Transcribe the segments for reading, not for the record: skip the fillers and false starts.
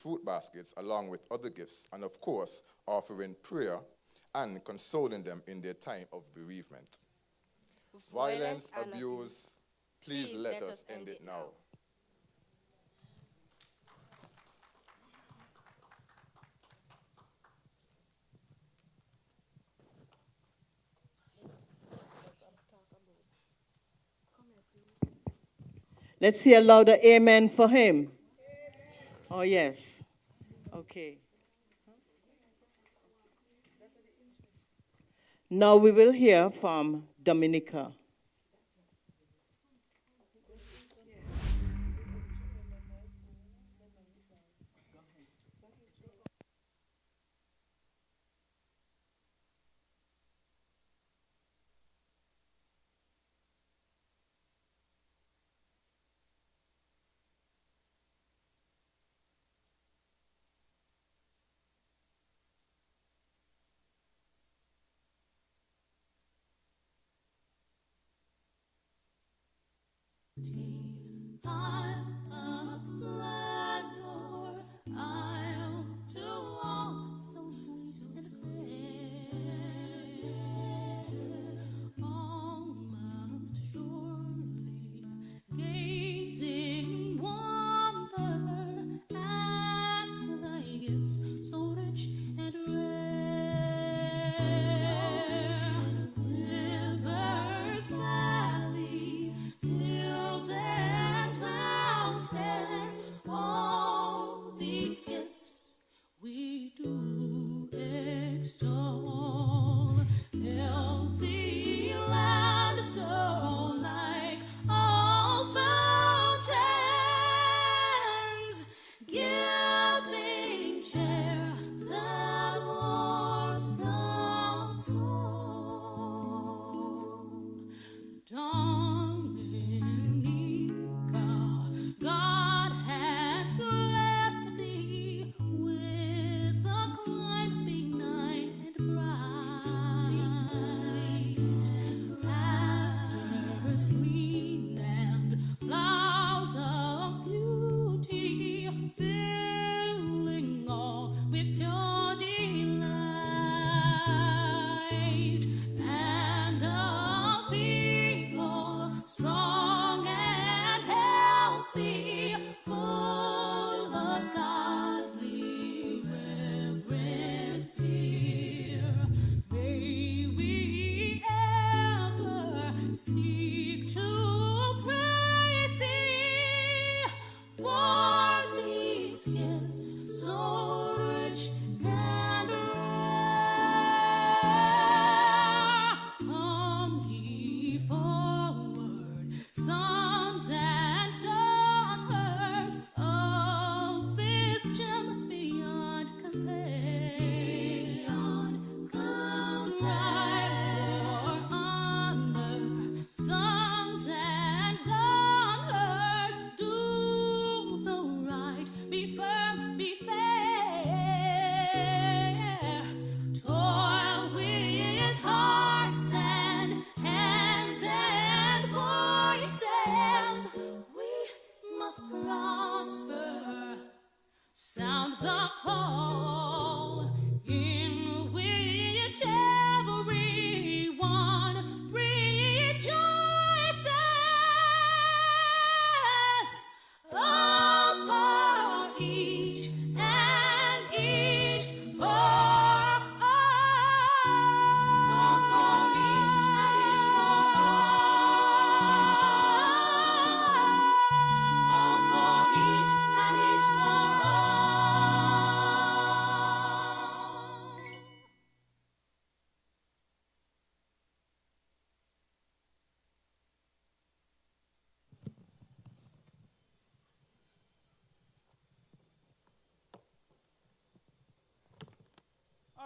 fruit baskets along with other gifts, and of course, offering prayer and consoling them in their time of bereavement. Violence, abuse, please let us end it now. Let's hear a louder amen for him. Oh, yes. Okay. Now we will hear from Dominica.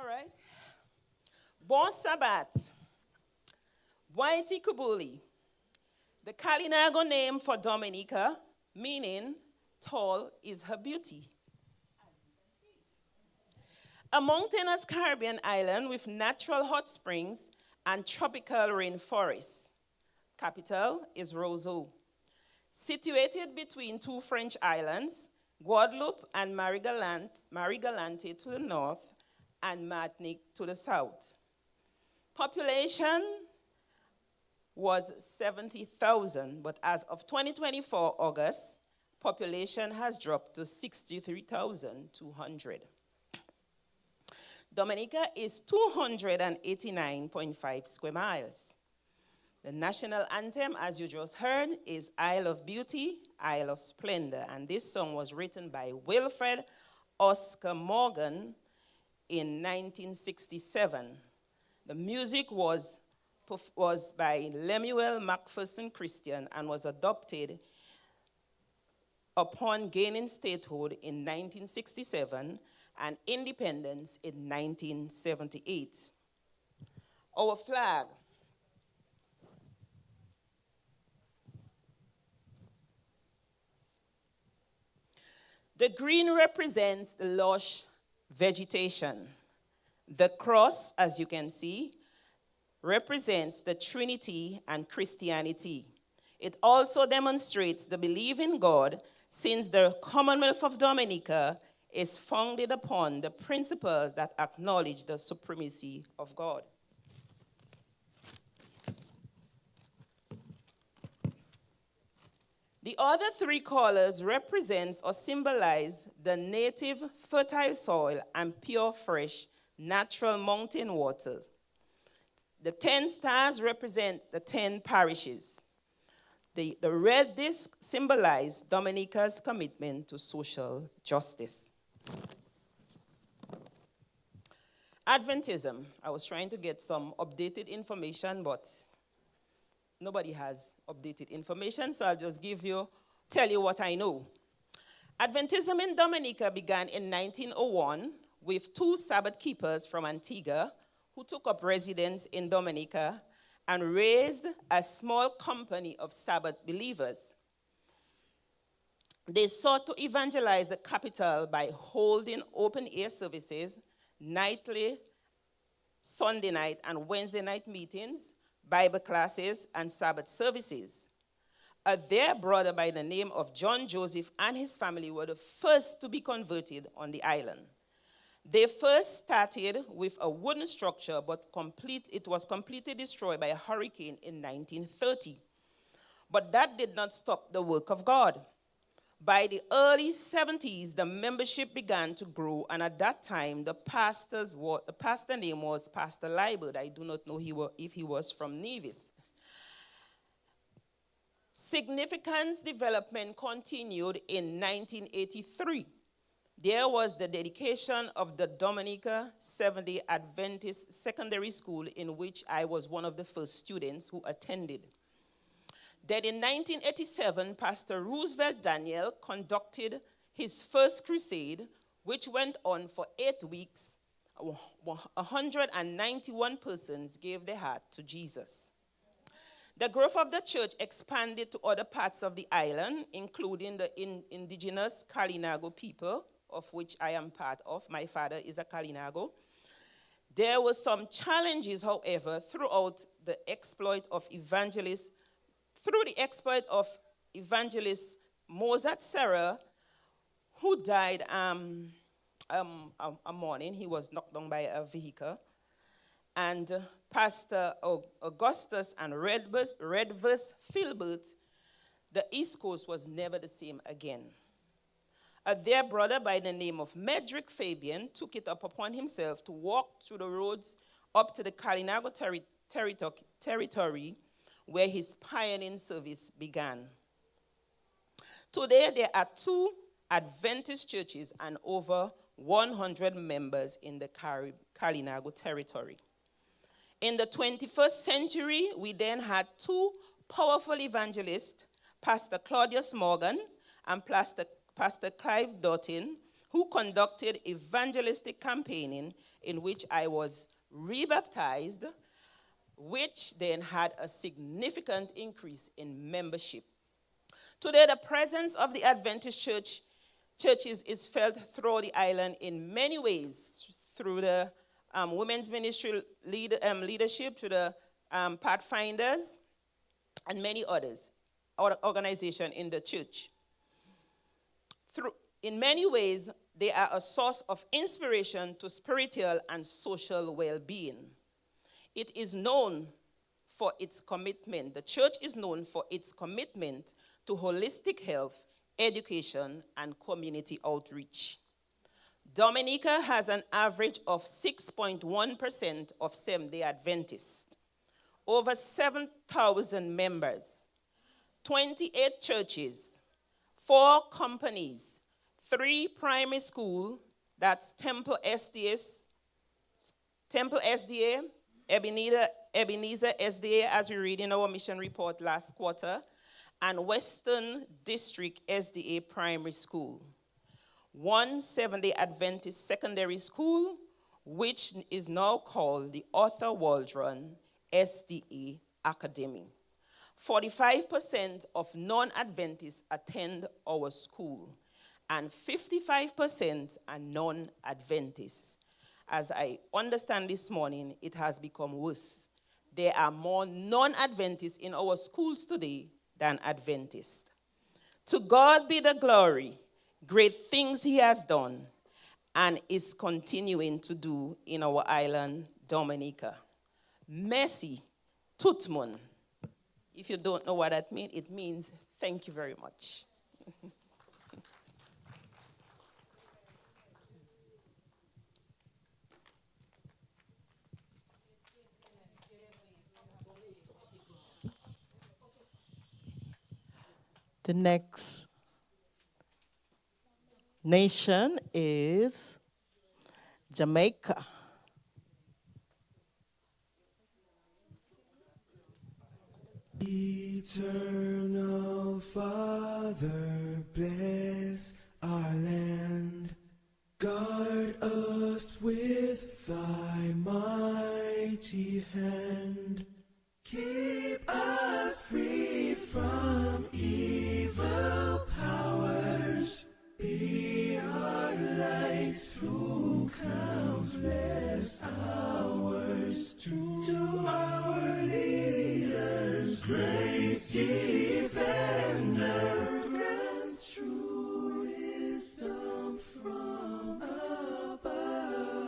All right. Bon Sabbath. Waiti Kubuli. The Kalinago name for Dominica, meaning tall is her beauty. A mountainous Caribbean island with natural hot springs and tropical rainforests. Capital is Roseau. Situated between two French islands, Guadeloupe and Marie-Galante to the north, and Martinique to the south. Population was 70,000, but as of 2024 August, population has dropped to 63,200. Dominica is 289.5 square miles. The national anthem, as you just heard, is Isle of Beauty, Isle of Splendor, and this song was written by Wilfred Oscar Morgan in 1967. The music was by Lemuel Macpherson Christian and was adopted upon gaining statehood in 1967 and independence in 1978. Our flag. The green represents the lush vegetation. The cross, as you can see, represents the Trinity and Christianity. It also demonstrates the belief in God, since the Commonwealth of Dominica is founded upon the principles that acknowledge the supremacy of God. The other three colors represent or symbolize the native fertile soil and pure, fresh, natural mountain waters. The 10 stars represent the 10 parishes. The red disc symbolizes Dominica's commitment to social justice. Adventism. I was trying to get some updated information, but nobody has updated information, so I'll just tell you what I know. Adventism in Dominica began in 1901 with 2 Sabbath keepers from Antigua who took up residence in Dominica and raised a small company of Sabbath believers. They sought to evangelize the capital by holding open-air services, nightly, Sunday night and Wednesday night meetings, Bible classes, and Sabbath services. Their brother by the name of John Joseph and his family were the first to be converted on the island. They first started with a wooden structure, but it was completely destroyed by a hurricane in 1930. But that did not stop the work of God. By the early 70s, the membership began to grow, and at that time, the pastor name was Pastor Liebert. I do not know if he was from Nevis. Significant development continued in 1983. There was the dedication of the Dominica Seventh-day Adventist Secondary School, in which I was one of the first students who attended. Then in 1987, Pastor Roosevelt Daniel conducted his first crusade, which went on for 8 weeks. 191 persons gave their heart to Jesus. The growth of the church expanded to other parts of the island, including the indigenous Kalinago people, of which I am part of. My father is a Kalinago. There were some challenges, however, through the exploit of evangelist Mozart Serra, who died a morning. He was knocked down by a vehicle. And Pastor Augustus and Redverse Filbert, the East Coast was never the same again. Their brother by the name of Medrick Fabian took it upon himself to walk through the roads up to the Kalinago territory where his pioneering service began. Today, there are 2 Adventist churches and over 100 members in the Kalinago territory. In the 21st century, we then had 2 powerful evangelists, Pastor Claudius Morgan and Pastor Clive Dottin, who conducted evangelistic campaigning in which I was rebaptized, which then had a significant increase in membership. Today, the presence of the Adventist churches is felt throughout the island in many ways, through the women's ministry leadership, through the Pathfinders, and many others, organizations in the church. In many ways, they are a source of inspiration to spiritual and social well-being. It is known for its commitment. The church is known for its commitment to holistic health, education, and community outreach. Dominica has an average of 6.1% of Seventh-day Adventists, over 7,000 members, 28 churches, 4 companies, 3 primary schools, that's Temple SDA, Ebenezer SDA, as we read in our mission report last quarter, and Western District SDA Primary School. 1 Seventh-day Adventist secondary school, which is now called the Arthur Waldron SDA Academy. 45% of non-Adventists attend our school, and 55% are non-Adventists. As I understand this morning, it has become worse. There are more non-Adventists in our schools today than Adventists. To God be the glory, great things he has done and is continuing to do in our island, Dominica. Merci tout monde. If you don't know what that means, it means thank you very much. The next nation is Jamaica. Eternal Father, bless our land. Guard us with thy mighty hand. Keep us free from evil powers. Be our light through countless hours. To our leaders, great defender, grants true wisdom from above.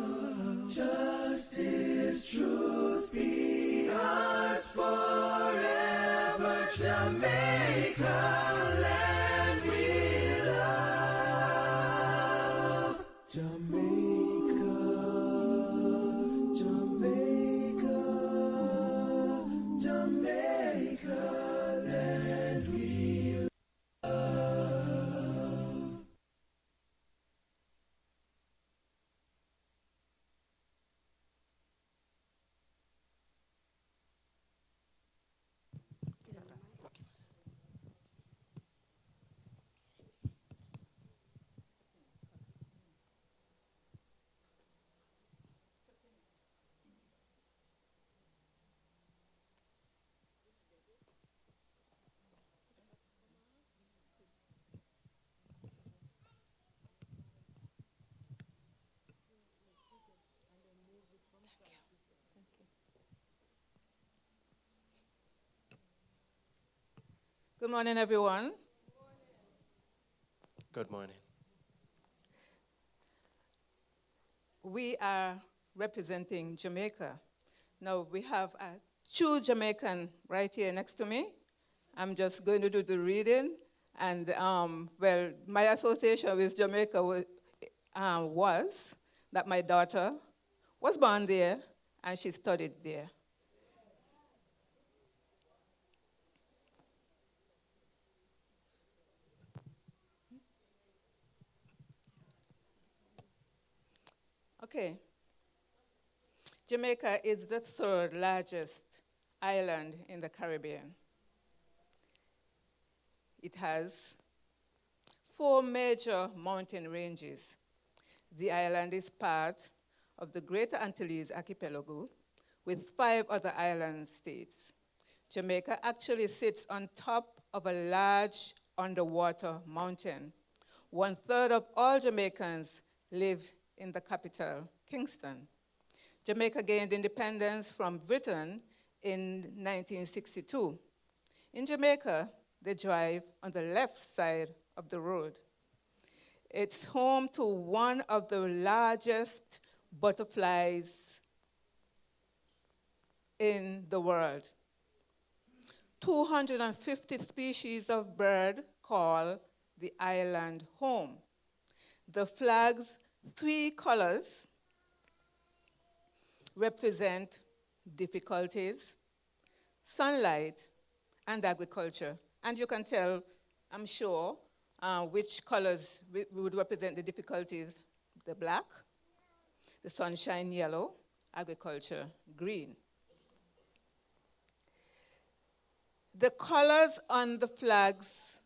Justice, truth be ours forever. Jamaica, land we love. Jamaica, Jamaica, Jamaica, land we love. Good morning, everyone. Good morning. We are representing Jamaica. Now, we have a true Jamaican right here next to me. I'm just going to do the reading. And, well, my association with Jamaica was that my daughter was born there and she studied there. Okay. Jamaica is the 3rd largest island in the Caribbean. It has 4 major mountain ranges. The island is part of the Greater Antilles Archipelago with 5 other island states. Jamaica actually sits on top of a large underwater mountain. 1/3 of all Jamaicans live in the capital, Kingston. Jamaica gained independence from Britain in 1962. In Jamaica, they drive on the left side of the road. It's home to one of the largest butterflies in the world. 250 species of bird call the island home. The flag's 3 colors represent difficulties, sunlight, and agriculture. And you can tell, I'm sure, which colors would represent the difficulties: the black, the sunshine yellow, agriculture green. The colors on the flags,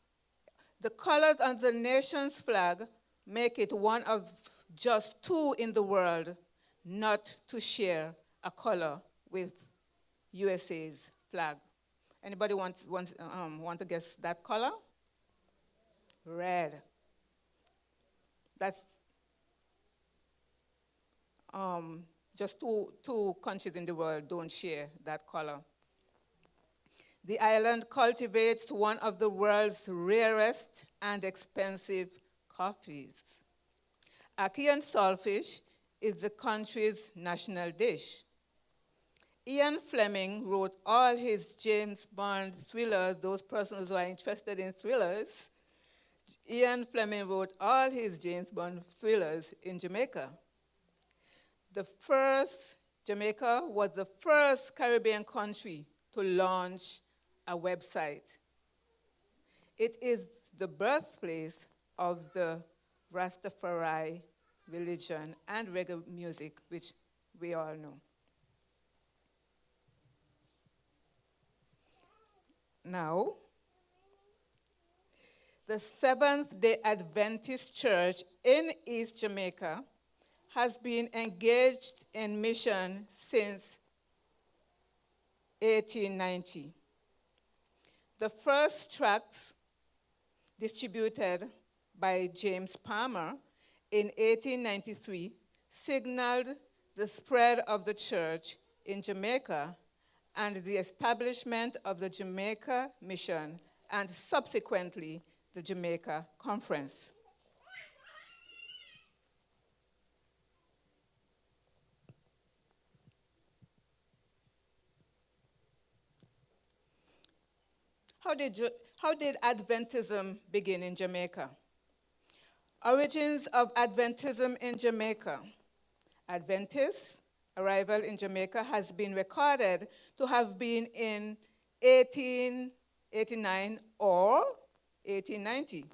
the colors on the nation's flag make it one of just 2 in the world not to share a color with USA's flag. Anybody want to guess that color? Red. That's just two countries in the world don't share that color. The island cultivates one of the world's rarest and expensive coffees. Ackee and saltfish is the country's national dish. Ian Fleming wrote all his James Bond thrillers, those persons who are interested in thrillers. Ian Fleming wrote all his James Bond thrillers in Jamaica. Jamaica was the first Caribbean country to launch a website. It is the birthplace of the Rastafari religion and reggae music, which we all know. Now, the Seventh-day Adventist Church in East Jamaica has been engaged in mission since 1890. The first tracts distributed by James Palmer in 1893 signaled the spread of the church in Jamaica and the establishment of the Jamaica Mission and subsequently the Jamaica Conference. How did Adventism begin in Jamaica? Origins of Adventism in Jamaica. Adventists' arrival in Jamaica has been recorded to have been in 1889 or 1890.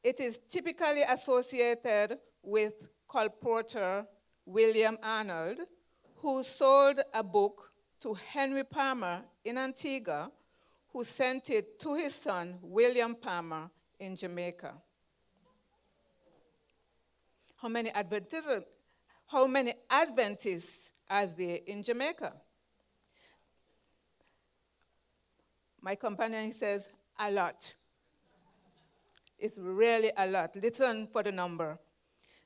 It is typically associated with colporteur William Arnold, who sold a book to Henry Palmer in Antigua, who sent it to his son, William Palmer, in Jamaica. How many Adventists are there in Jamaica? My companion says, a lot. It's really a lot. Listen for the number.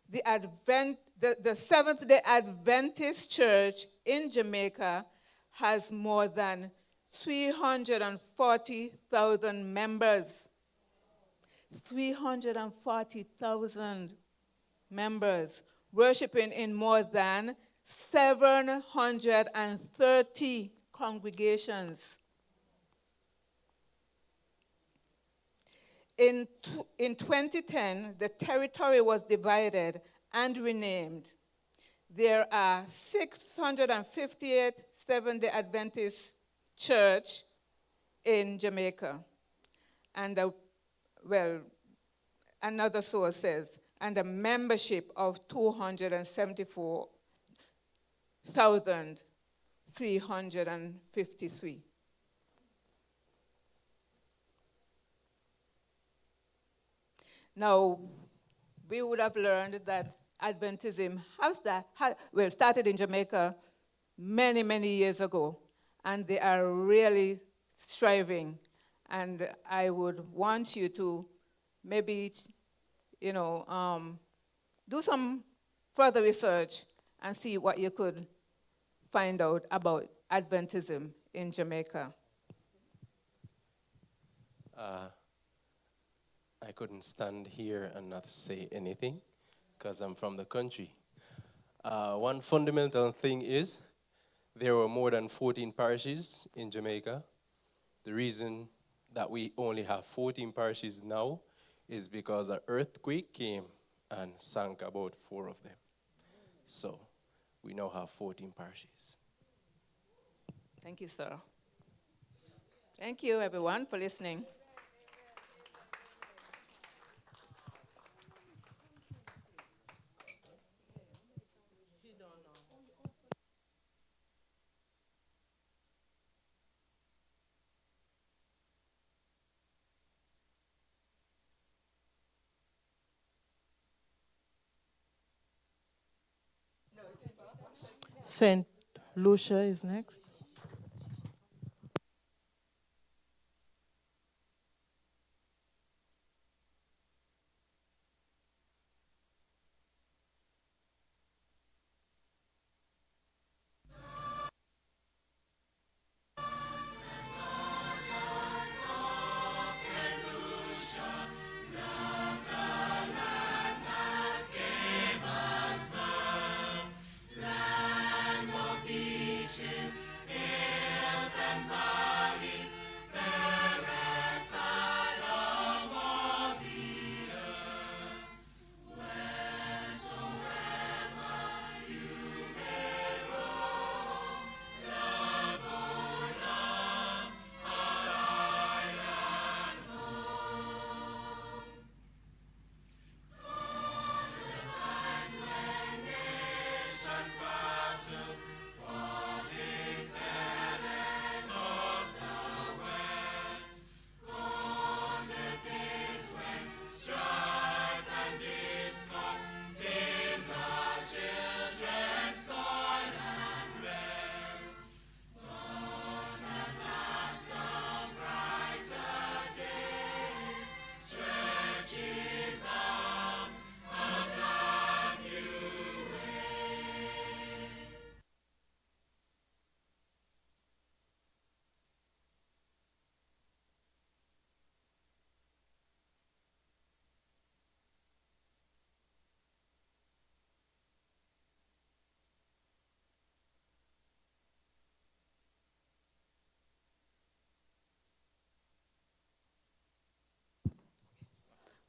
The Seventh-day Adventist Church in Jamaica has more than 340,000 members. 340,000 members worshiping in more than 730 congregations. In 2010, the territory was divided and renamed. There are 658 Seventh-day Adventist church in Jamaica. And, another source says, and a membership of 274,353. Now, we would have learned that Adventism started in Jamaica many, many years ago, and they are really striving. And I would want you to maybe, do some further research and see what you could find out about Adventism in Jamaica. I couldn't stand here and not say anything because I'm from the country. One fundamental thing is there were more than 14 parishes in Jamaica. The reason that we only have 14 parishes now is because an earthquake came and sank about 4 of them. So we now have 14 parishes. Thank you, sir. Thank you, everyone, for listening. Saint Lucia is next.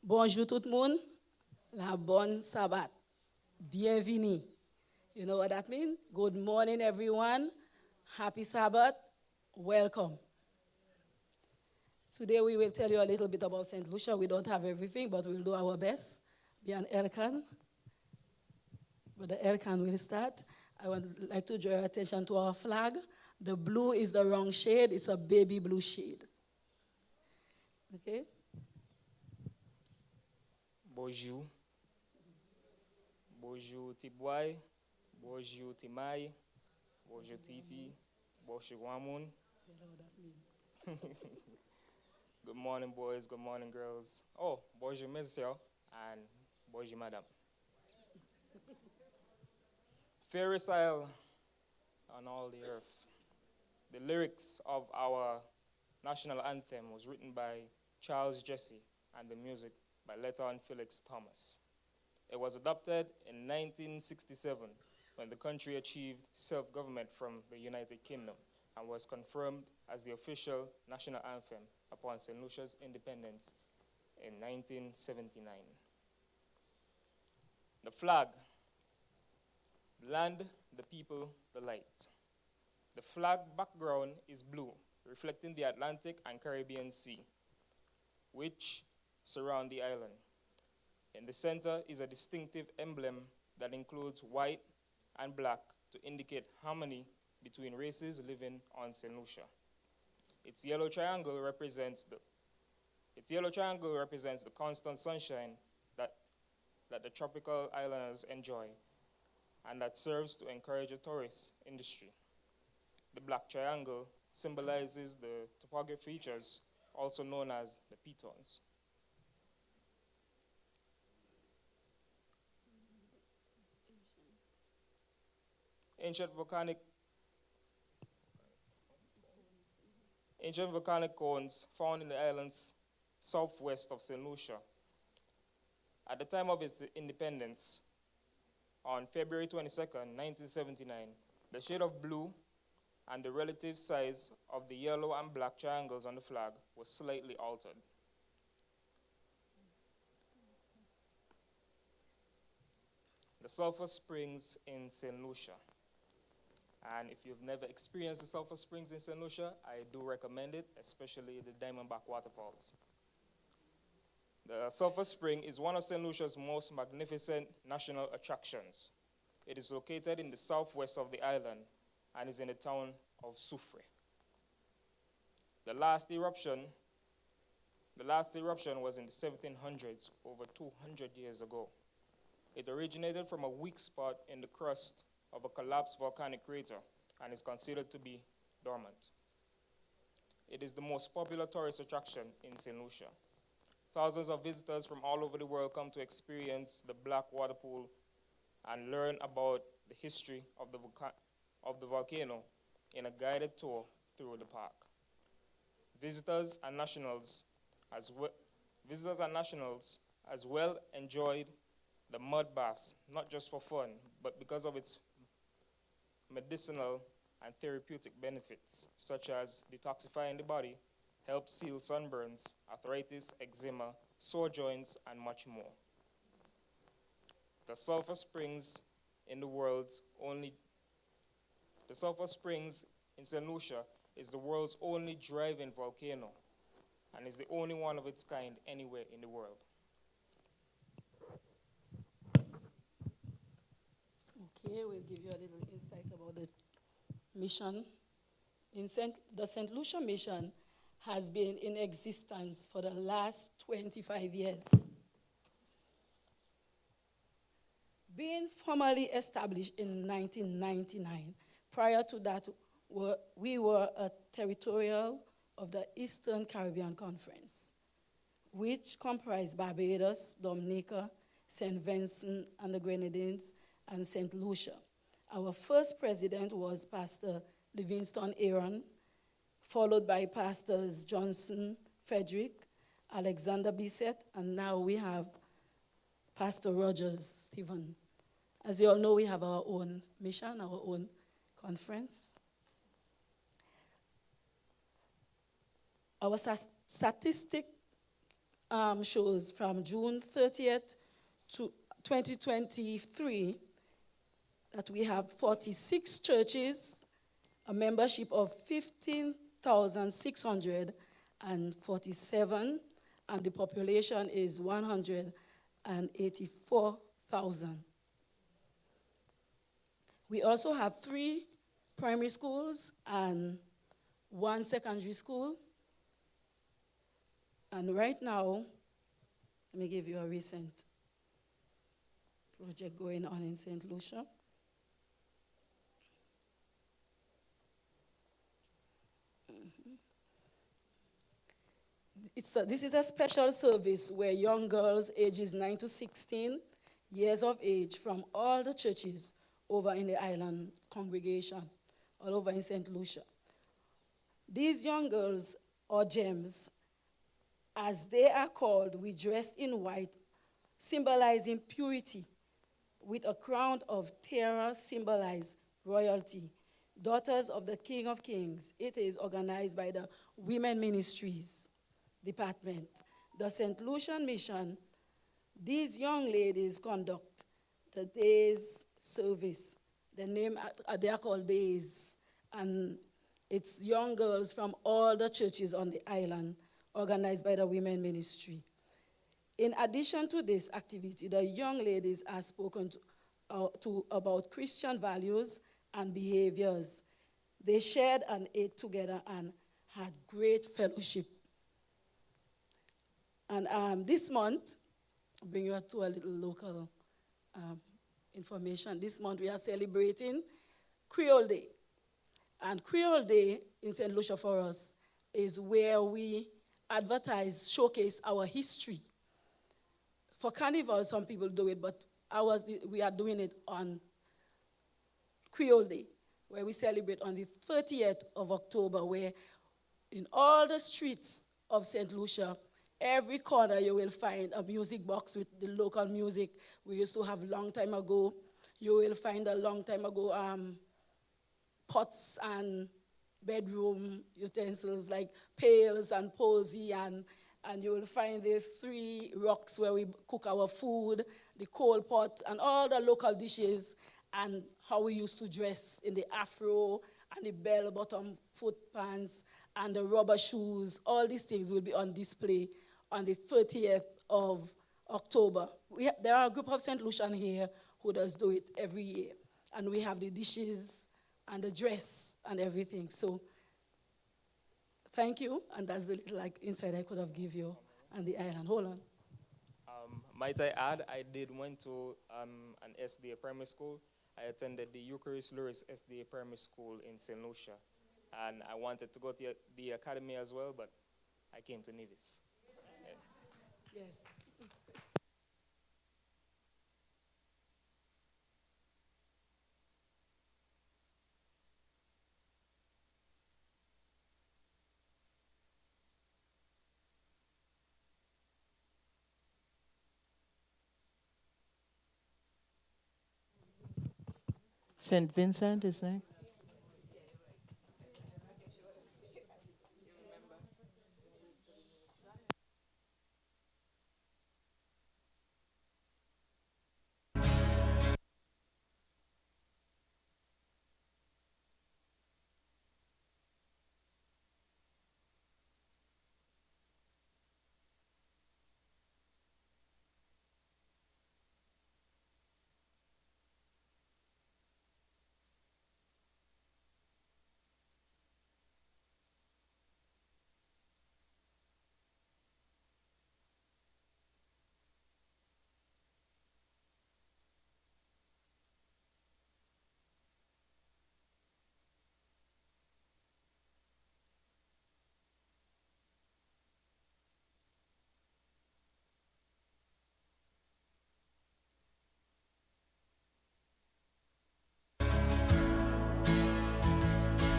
Bonjour tout le monde. La bonne Sabbath. Bienvenue. You know what that means? Good morning, everyone. Happy Sabbath. Welcome. Today we will tell you a little bit about St. Lucia. We don't have everything, but we'll do our best. Bien Erkan. But the Erkan will start. I would like to draw your attention to our flag. The blue is the wrong shade. It's a baby blue shade. Okay? Bonjour. Bonjour Tibwai. Bonjour Timai. Bonjour Tifi. Bonjour Wamun. Good morning, boys. Good morning, girls. Oh, bonjour, monsieur, and bonjour, madame. Fairest isle on all the earth. The lyrics of our national anthem was written by Charles Jesse and the music by Letton Felix Thomas. It was adopted in 1967 when the country achieved self-government from the United Kingdom and was confirmed as the official national anthem upon St. Lucia's independence in 1979. The flag, the land, the people, the light. The flag background is blue, reflecting the Atlantic and Caribbean Sea, which surround the island. In the center is a distinctive emblem that includes white and black to indicate harmony between races living on St. Lucia. Its yellow triangle represents the constant sunshine that the tropical islanders enjoy and that serves to encourage a tourist industry. The black triangle symbolizes the topographic features, also known as the pitons. Ancient volcanic cones found in the island's southwest of St. Lucia. At the time of its independence, on February 22nd, 1979, the shade of blue and the relative size of the yellow and black triangles on the flag was slightly altered. The sulfur springs in St. Lucia. And if you've never experienced the sulfur springs in St. Lucia, I do recommend it, especially the Diamondback waterfalls. The sulfur spring is one of St. Lucia's most magnificent national attractions. It is located in the southwest of the island and is in the town of Soufrière. The last eruption was in the 1700s, over 200 years ago. It originated from a weak spot in the crust of a collapsed volcanic crater and is considered to be dormant. It is the most popular tourist attraction in St. Lucia. Thousands of visitors from all over the world come to experience the black water pool and learn about the history of the volcano in a guided tour through the park. Visitors and nationals as well enjoyed the mud baths, not just for fun, but because of its medicinal and therapeutic benefits, such as detoxifying the body, help seal sunburns, arthritis, eczema, sore joints, and much more. The sulfur springs in St. Lucia is the world's only drive-in volcano and is the only one of its kind anywhere in the world. Okay, we'll give you a little insight about the mission. The St. Lucia mission has been in existence for the last 25 years. Being formally established in 1999, prior to that, we were a territorial of the Eastern Caribbean Conference, which comprised Barbados, Dominica, St. Vincent and the Grenadines, and St. Lucia. Our first president was Pastor Livingston Aaron, followed by Pastors Johnson Frederick, Alexander Bissett, and now we have Pastor Rogers Stephen. As you all know, we have our own mission, our own conference. Our statistic shows from June 30th to 2023 that we have 46 churches, a membership of 15,647, and the population is 184,000. We also have 3 primary schools and 1 secondary school. And right now, let me give you a recent project going on in St. Lucia. This is a special service where young girls ages 9 to 16 years of age from all the churches over in the island congregation, all over in St. Lucia. These young girls, or gems, as they are called, we dressed in white, symbolizing purity, with a crown of tiara symbolize royalty, daughters of the King of Kings. It is organized by the Women Ministries Department. The St. Lucian Mission, these young ladies conduct the day's service. The name, they are called days, and it's young girls from all the churches on the island, organized by the Women Ministry. In addition to this activity, the young ladies are spoken to about Christian values and behaviors. They shared and ate together and had great fellowship. And this month, I'll bring you to a little local information. This month we are celebrating Creole Day. And Creole Day in St. Lucia for us is where we advertise, showcase our history. For Carnival, some people do it, but we are doing it on Creole Day, where we celebrate on the 30th of October, where in all the streets of St. Lucia, Every corner you will find a music box with the local music we used to have long time ago. You will find a long time ago pots and bedroom utensils like pails and posy, and you will find the 3 rocks where we cook our food, the coal pot, and all the local dishes, and how we used to dress in the afro and the bell-bottom foot pants and the rubber shoes. All these things will be on display on the 30th of October. There are a group of St. Lucian here who does do it every year. And we have the dishes and the dress and everything. So thank you. And that's the little insight I could have give you on the island. Hold on. Might I add, I did went to an SDA primary school. I attended the Eucharist Lewis SDA primary school in St. Lucia. And I wanted to go to the academy as well, but I came to Nevis. Yes. St. Vincent is next.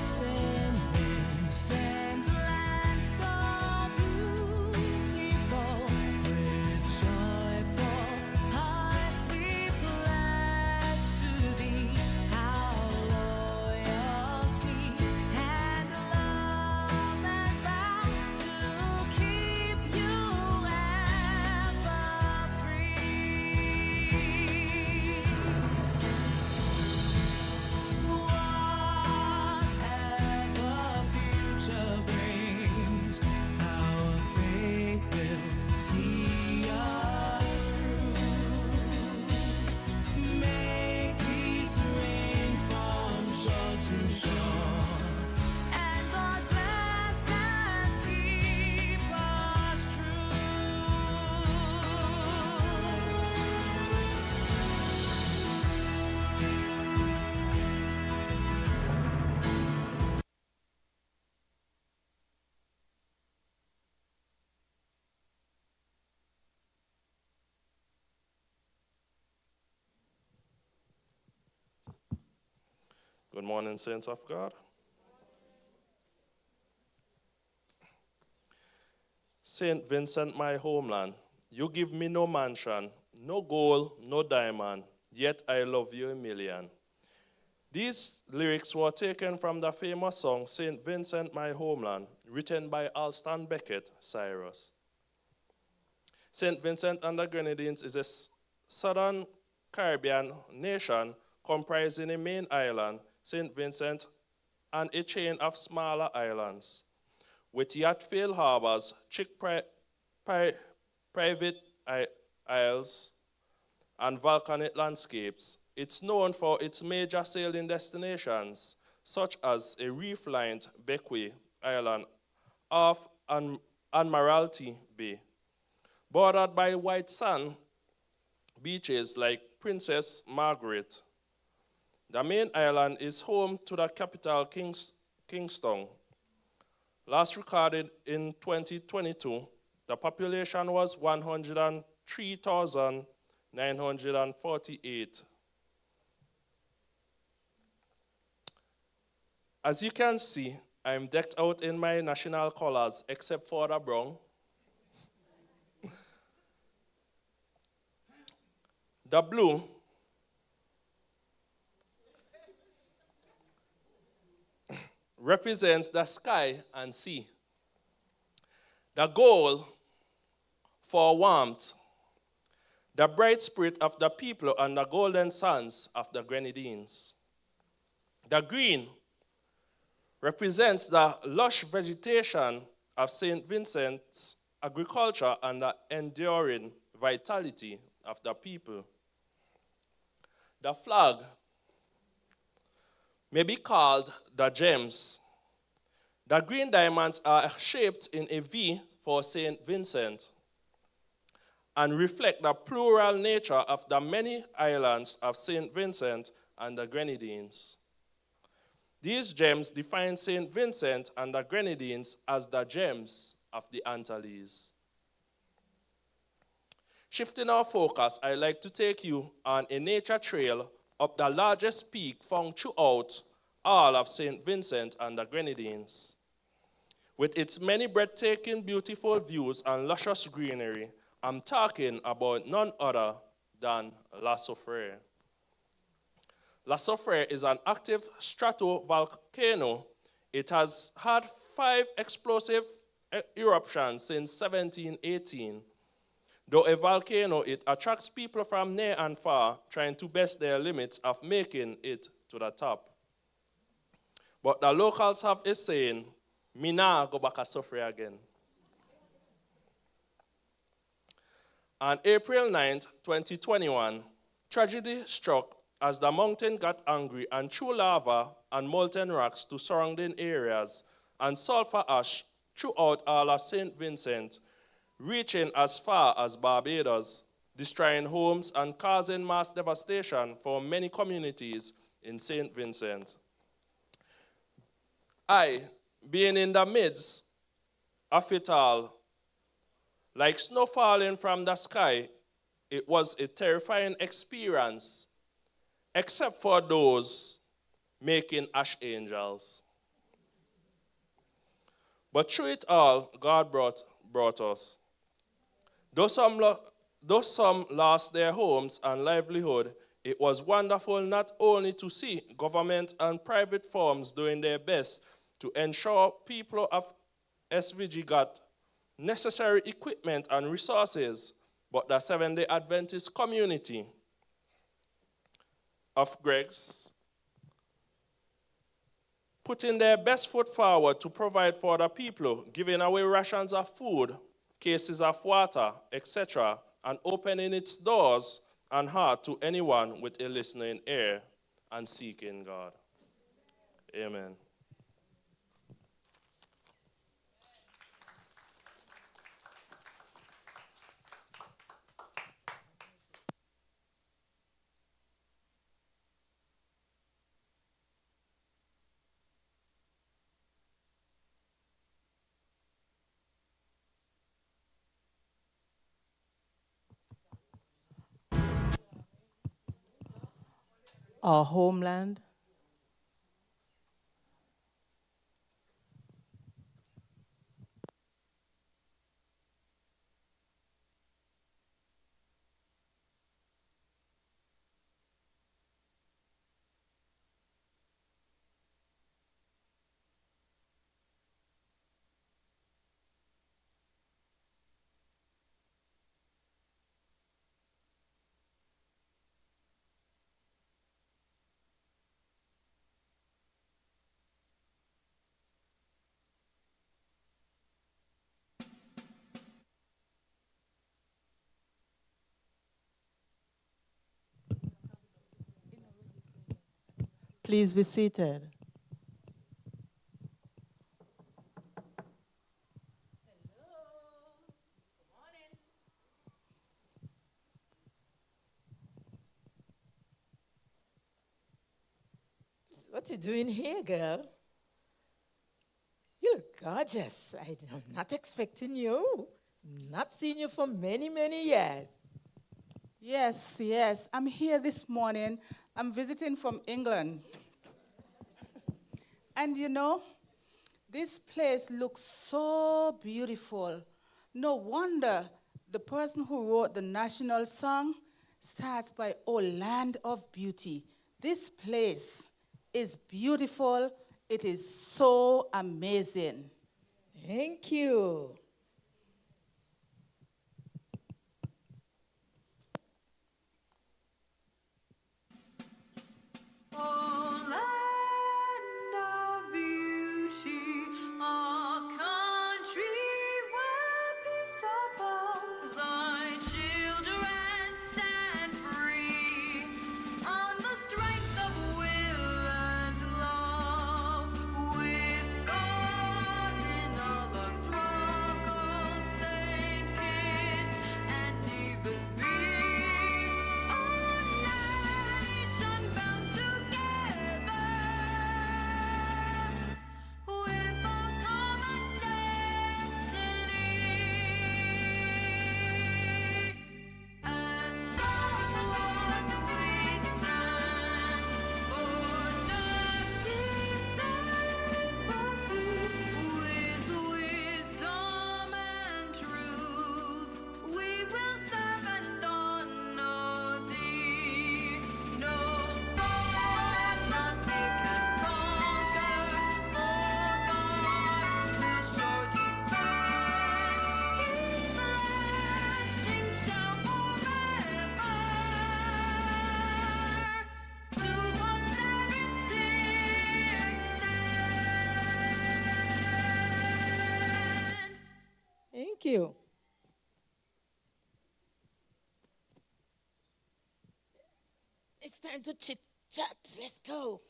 Saint Vincent land so beautiful, with joyful hearts we pledge to thee our loyalty and love and vow to keep you ever free. Whatever future brings, our faith will see us through. May peace reign from shore to shore, and God bless and keep us true. Good morning, saints of God. Saint Vincent, my homeland, you give me no mansion, no gold, no diamond, yet I love you a million. These lyrics were taken from the famous song Saint Vincent, my homeland, written by Alston Becket Cyrus. Saint Vincent and the Grenadines is a southern Caribbean nation comprising a main island, St. Vincent, and a chain of smaller islands, with yacht-filled harbors, private isles, and volcanic landscapes. It's known for its major sailing destinations, such as a reef-lined Bequia Island off Admiralty Bay, bordered by white sand beaches like Princess Margaret. The main island is home to the capital, Kingston. Last recorded in 2022, the population was 103,948. As you can see, I'm decked out in my national colors, except for the brown. The blue represents the sky and sea. The gold for warmth, the bright spirit of the people and the golden suns of the Grenadines. The green represents the lush vegetation of St. Vincent's agriculture and the enduring vitality of the people. The flag may be called the gems. The green diamonds are shaped in a V for St. Vincent and reflect the plural nature of the many islands of St. Vincent and the Grenadines. These gems define St. Vincent and the Grenadines as the gems of the Antilles. Shifting our focus, I'd like to take you on a nature trail up the largest peak found throughout all of St. Vincent and the Grenadines. With its many breathtaking, beautiful views and luscious greenery, I'm talking about none other than La Soufrière. La Soufrière is an active stratovolcano. It has had 5 explosive eruptions since 1718. Though a volcano, it attracts people from near and far, trying to best their limits of making it to the top. But the locals have a saying, "Me nah go back to Soufrière again." On April 9, 2021, tragedy struck as the mountain got angry and threw lava and molten rocks to surrounding areas and sulfur ash throughout all of St. Vincent, reaching as far as Barbados, destroying homes and causing mass devastation for many communities in St. Vincent. Being in the midst of it all, like snow falling from the sky, it was a terrifying experience, except for those making ash angels. But through it all, God brought us. Though some lost their homes and livelihood, it was wonderful not only to see government and private firms doing their best to ensure people of SVG got necessary equipment and resources, but the Seventh-day Adventist community of Greg's putting their best foot forward to provide for the people, giving away rations of food, cases of water, etc., and opening its doors and heart to anyone with a listening ear and seeking God. Amen. Our homeland. Please be seated. What you doing here, girl? You look gorgeous. I'm not expecting you. Not seen you for many, many years. Yes, I'm here this morning. I'm visiting from England. And you know, this place looks so beautiful. No wonder the person who wrote the national song starts by, oh, land of beauty. This place is beautiful. It is so amazing. Thank you. Oh, land of beauty, a country where peace abounds, thy children stand free on the strength of will and love, with God in all the struggle, Saint Kitts and Nevis be a nation bound together with a common destiny. As stalwarts we stand for justice and liberty, with wisdom and truth. We will serve and honor thee. No sword, no snake can conquer, for God will show defense. His blessings shall forever to posterity extend. Thank you. It's time to chit chat. Let's go.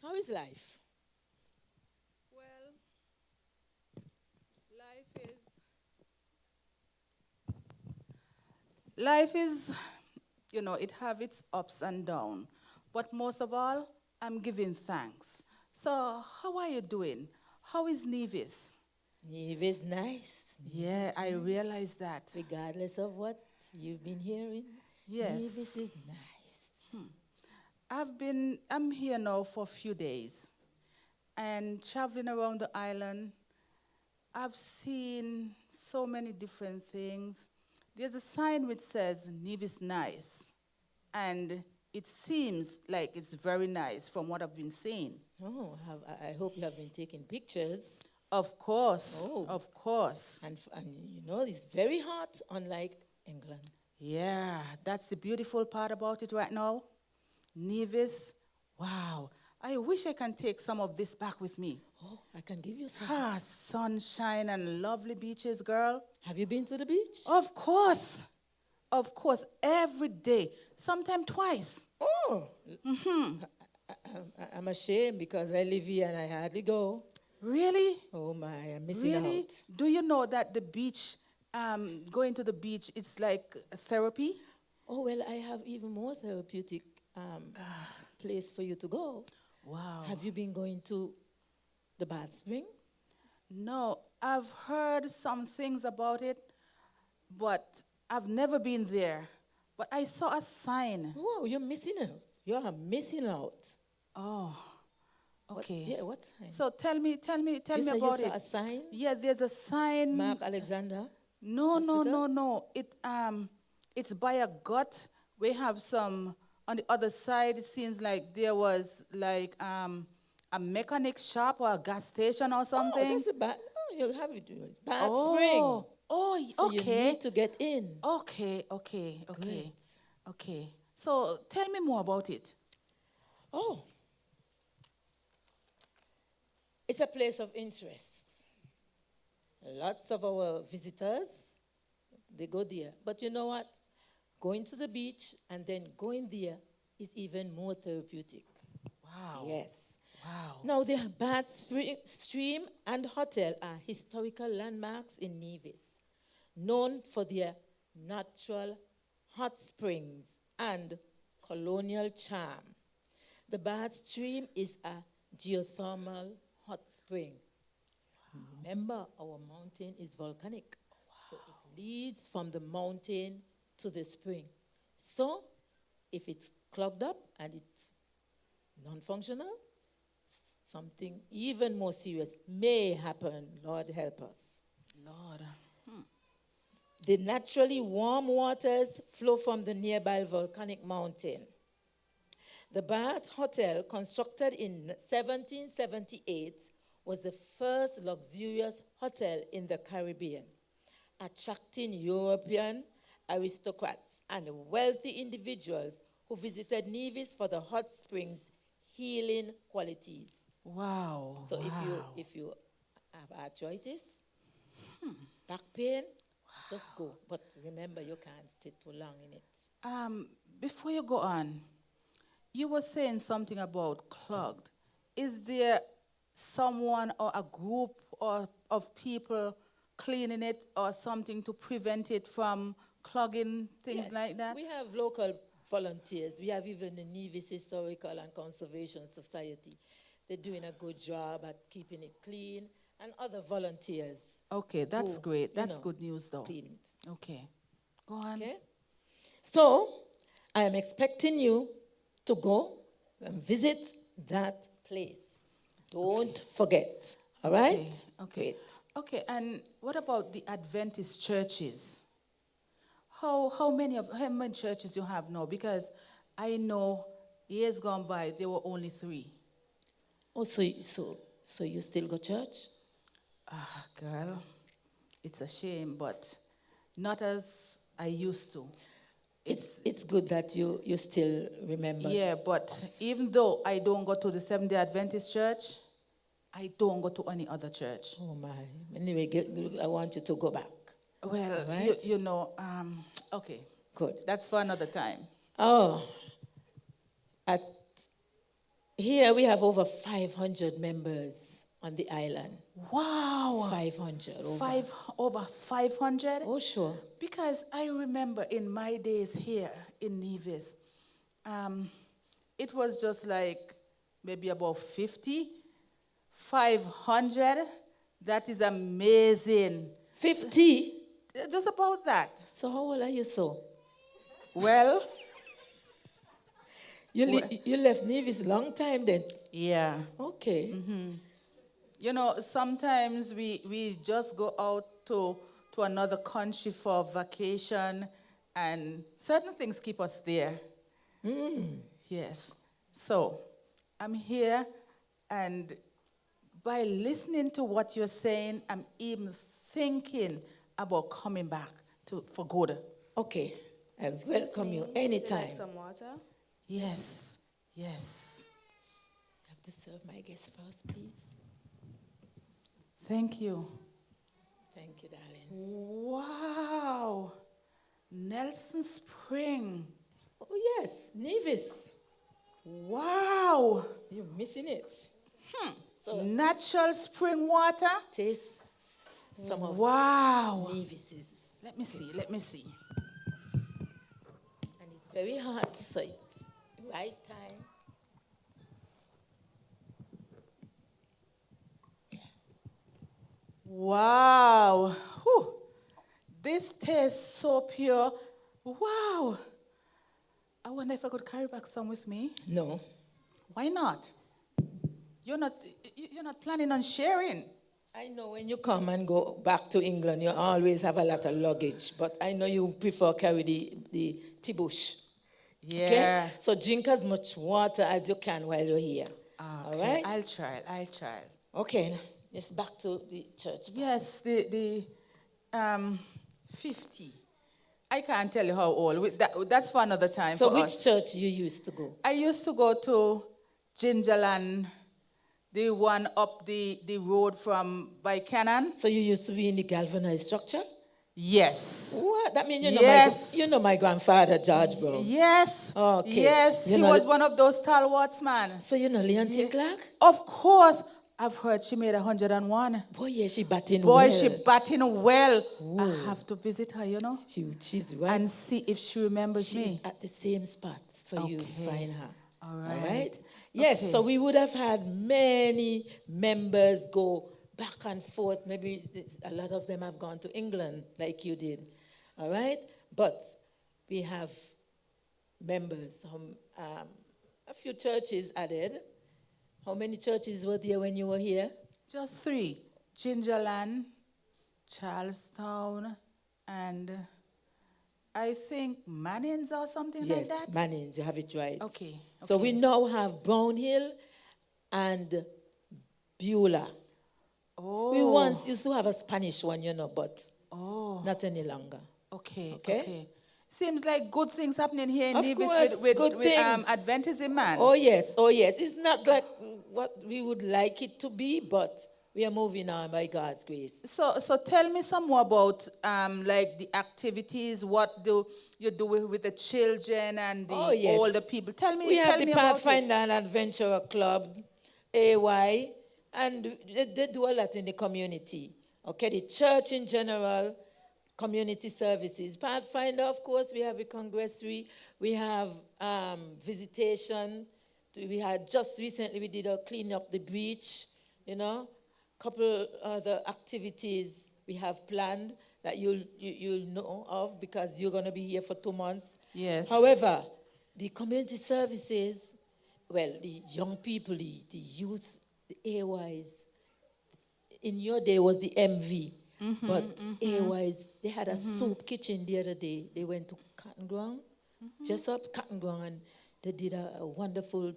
How is life? Well, Life is, it have its ups and downs. But most of all, I'm giving thanks. So how are you doing? How is Nevis? Neve is nice. Yeah, I realize that. Regardless of what you've been hearing, Yes. Nevis is nice. I'm here now for a few days, and traveling around the island, I've seen so many different things. There's a sign which says Nevis nice, and it seems like it's very nice from what I've been seeing. Oh, I hope you have been taking pictures. Of course, Oh. of course. And it's very hot, unlike England. Yeah, that's the beautiful part about it right now. Nevis, wow. I wish I can take some of this back with me. Oh, I can give you some. Sunshine and lovely beaches, girl. Have you been to the beach? Of course, every day, sometimes twice. Oh. I'm ashamed because I live here and I hardly go. Really? Oh my, I'm missing out. Do you know that the beach, going to the beach, it's like therapy? Oh, well, I have even more therapeutic place for you to go. Wow. Have you been going to the Bad Spring? No, I've heard some things about it, but I've never been there. But I saw a sign. Oh, you're missing out. You are missing out. Oh, okay. What sign? So tell me You about saw it. a sign? Yeah, there's a sign. Mark Alexander? No. Hospital? It's by a gut. We have some on the other side. It seems like there was like a mechanic shop or a gas station or something. Oh, that's a bad. Oh, you have it. Bad Oh, Spring. So You okay. need to get in. Okay. Great. Okay. So tell me more about it. Oh. It's a place of interest. Lots of our visitors, they go there. But you know what? Going to the beach and then going there is even more therapeutic. Wow. Yes. Wow. Now, the Bad Stream and Hotel are historical landmarks in Nevis, known for their natural hot springs and colonial charm. The Bad Stream is a geothermal hot spring. Remember, our mountain is volcanic. So it leads from the mountain to the spring. So if it's clogged up and it's non-functional, something even more serious may happen. Lord help us. Lord. The naturally warm waters flow from the nearby volcanic mountain. The Bath Hotel, constructed in 1778, was the first luxurious hotel in the Caribbean, attracting European aristocrats and wealthy individuals who visited Nevis for the hot springs' healing qualities. Wow. So wow. if you have arthritis, back pain, just go. But remember, you can't stay too long in it. Before you go on, you were saying something about clogged. Is there someone or a group or of people cleaning it or something to prevent it from clogging, things Yes, like that? we have local volunteers. We have even the Nevis Historical and Conservation Society. They're doing a good job at keeping it clean, and other volunteers. Okay, that's who, great. you That's know, good news, though. clean it. Okay. Go on. Okay? So, I am expecting you to go and visit that place. Don't forget. All right? Okay. Great. Okay, and what about the Adventist churches? How many churches you have now? Because I know years gone by there were only 3. Oh, so you still go church? Ah, girl, it's a shame, but not as I used to. It's good that you still remember. Yeah, but even though I don't go to the Seventh-day Adventist church, I don't go to any other church. Oh, my. Anyway, I want you to go back. Well, All right. you know, okay. Good. That's for another time. Oh, here we have over 500 members on the island. Wow. 500. Over. Over 500? Oh, sure. Because I remember in my days here in Nevis, it was just like maybe about 50, 500. That is amazing. 50? Just about that. So how old are you, so? Well, You left Nevis a long time then? yeah. Okay. You know, sometimes we just go out to another country for vacation, and certain things keep us there. Yes. So, I'm here, and by listening to what you're saying, I'm even thinking about coming back for good. Okay. I welcome you anytime. Some water? Yes, yes. I have to serve my guests first, please. Thank you. Thank you, darling. Wow. Nelson Spring. Oh, yes, Nevis. Wow. You're missing it. So Natural spring water. taste some of Wow. Nevis's. Let me see. Let me see. And it's very hot, so it's right time. Wow. Whew. This tastes so pure. Wow. I wonder if I could carry back some with me. No. Why not? You're not planning on sharing. I know when you come and go back to England, you always have a lot of luggage, but I know you prefer carry the tibush. Yeah. Okay? So drink as much water as you can while you're here. Okay. All right? I'll try. Okay, just back to the church. Yes, the 50. I can't tell you how old. That's for another time. So for which us. church you used to go? I used to go to Gingerland, the one up the road from by Cannon. So you used to be in the galvanized structure? Yes. What? That means Yes. you know my grandfather, George Brown. Yes. Okay. Yes, You he know- was one of those stalwarts, man. So you know Leontine Clark? Of course, I've heard she made 101. Boy, yeah, she batting Boy, well. she batting well. I have to visit her, you know, She's right. and see if she remembers She's me. at the same spot, so you Okay. find her. All All right. right? Yes, Okay. so we would have had many members go back and forth. Maybe a lot of them have gone to England like you did. All right? But we have members, a few churches added, How many churches were there when you were here? Just 3. Gingerland, Charlestown, and I think Mannings or something like Yes, that. Mannings, you have it right. Okay. So we okay. now have Brown Hill and Beulah. Oh. We once used to have a Spanish one, but Oh. not any longer. Okay. Okay? Okay. Seems like good things happening here in Of Nevis course, with good things. Adventism, man. Oh yes, oh yes. It's not like what we would like it to be, but we are moving on by God's grace. So tell me some more about like the activities. What do you do with the children and the Oh, yes. older people? Tell me. We tell have the me about it. Pathfinder and Adventurer Club, AY, and they do a lot in the community. Okay, the church in general, community services. Pathfinder, of course, we have a congressory, we have visitation. We had just recently, we did a clean up the beach, couple other activities we have planned that you'll know of because you're going to be here for 2 months. Yes. However, the community services, well, the young people, the youth, the AYs, in your day was the MV, but AYs, they had a soup kitchen the other day. They went to Cotton Ground, just up Cotton Ground, and they did a wonderful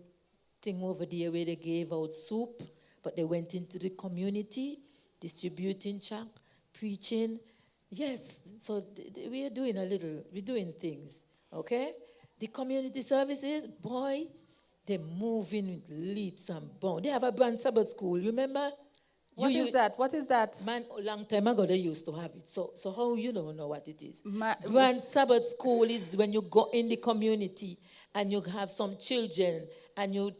thing over there where they gave out soup, but they went into the community, distributing chunk, preaching. Yes, so we are doing we're doing things, okay? The community services, boy, they're moving with leaps and bounds. They have a brand Sabbath school, remember? What is that? What is that? Man, a long time ago they used to have it. So how you don't know what it is? Ma- Brand Sabbath school is when you go in the community and you have some children and you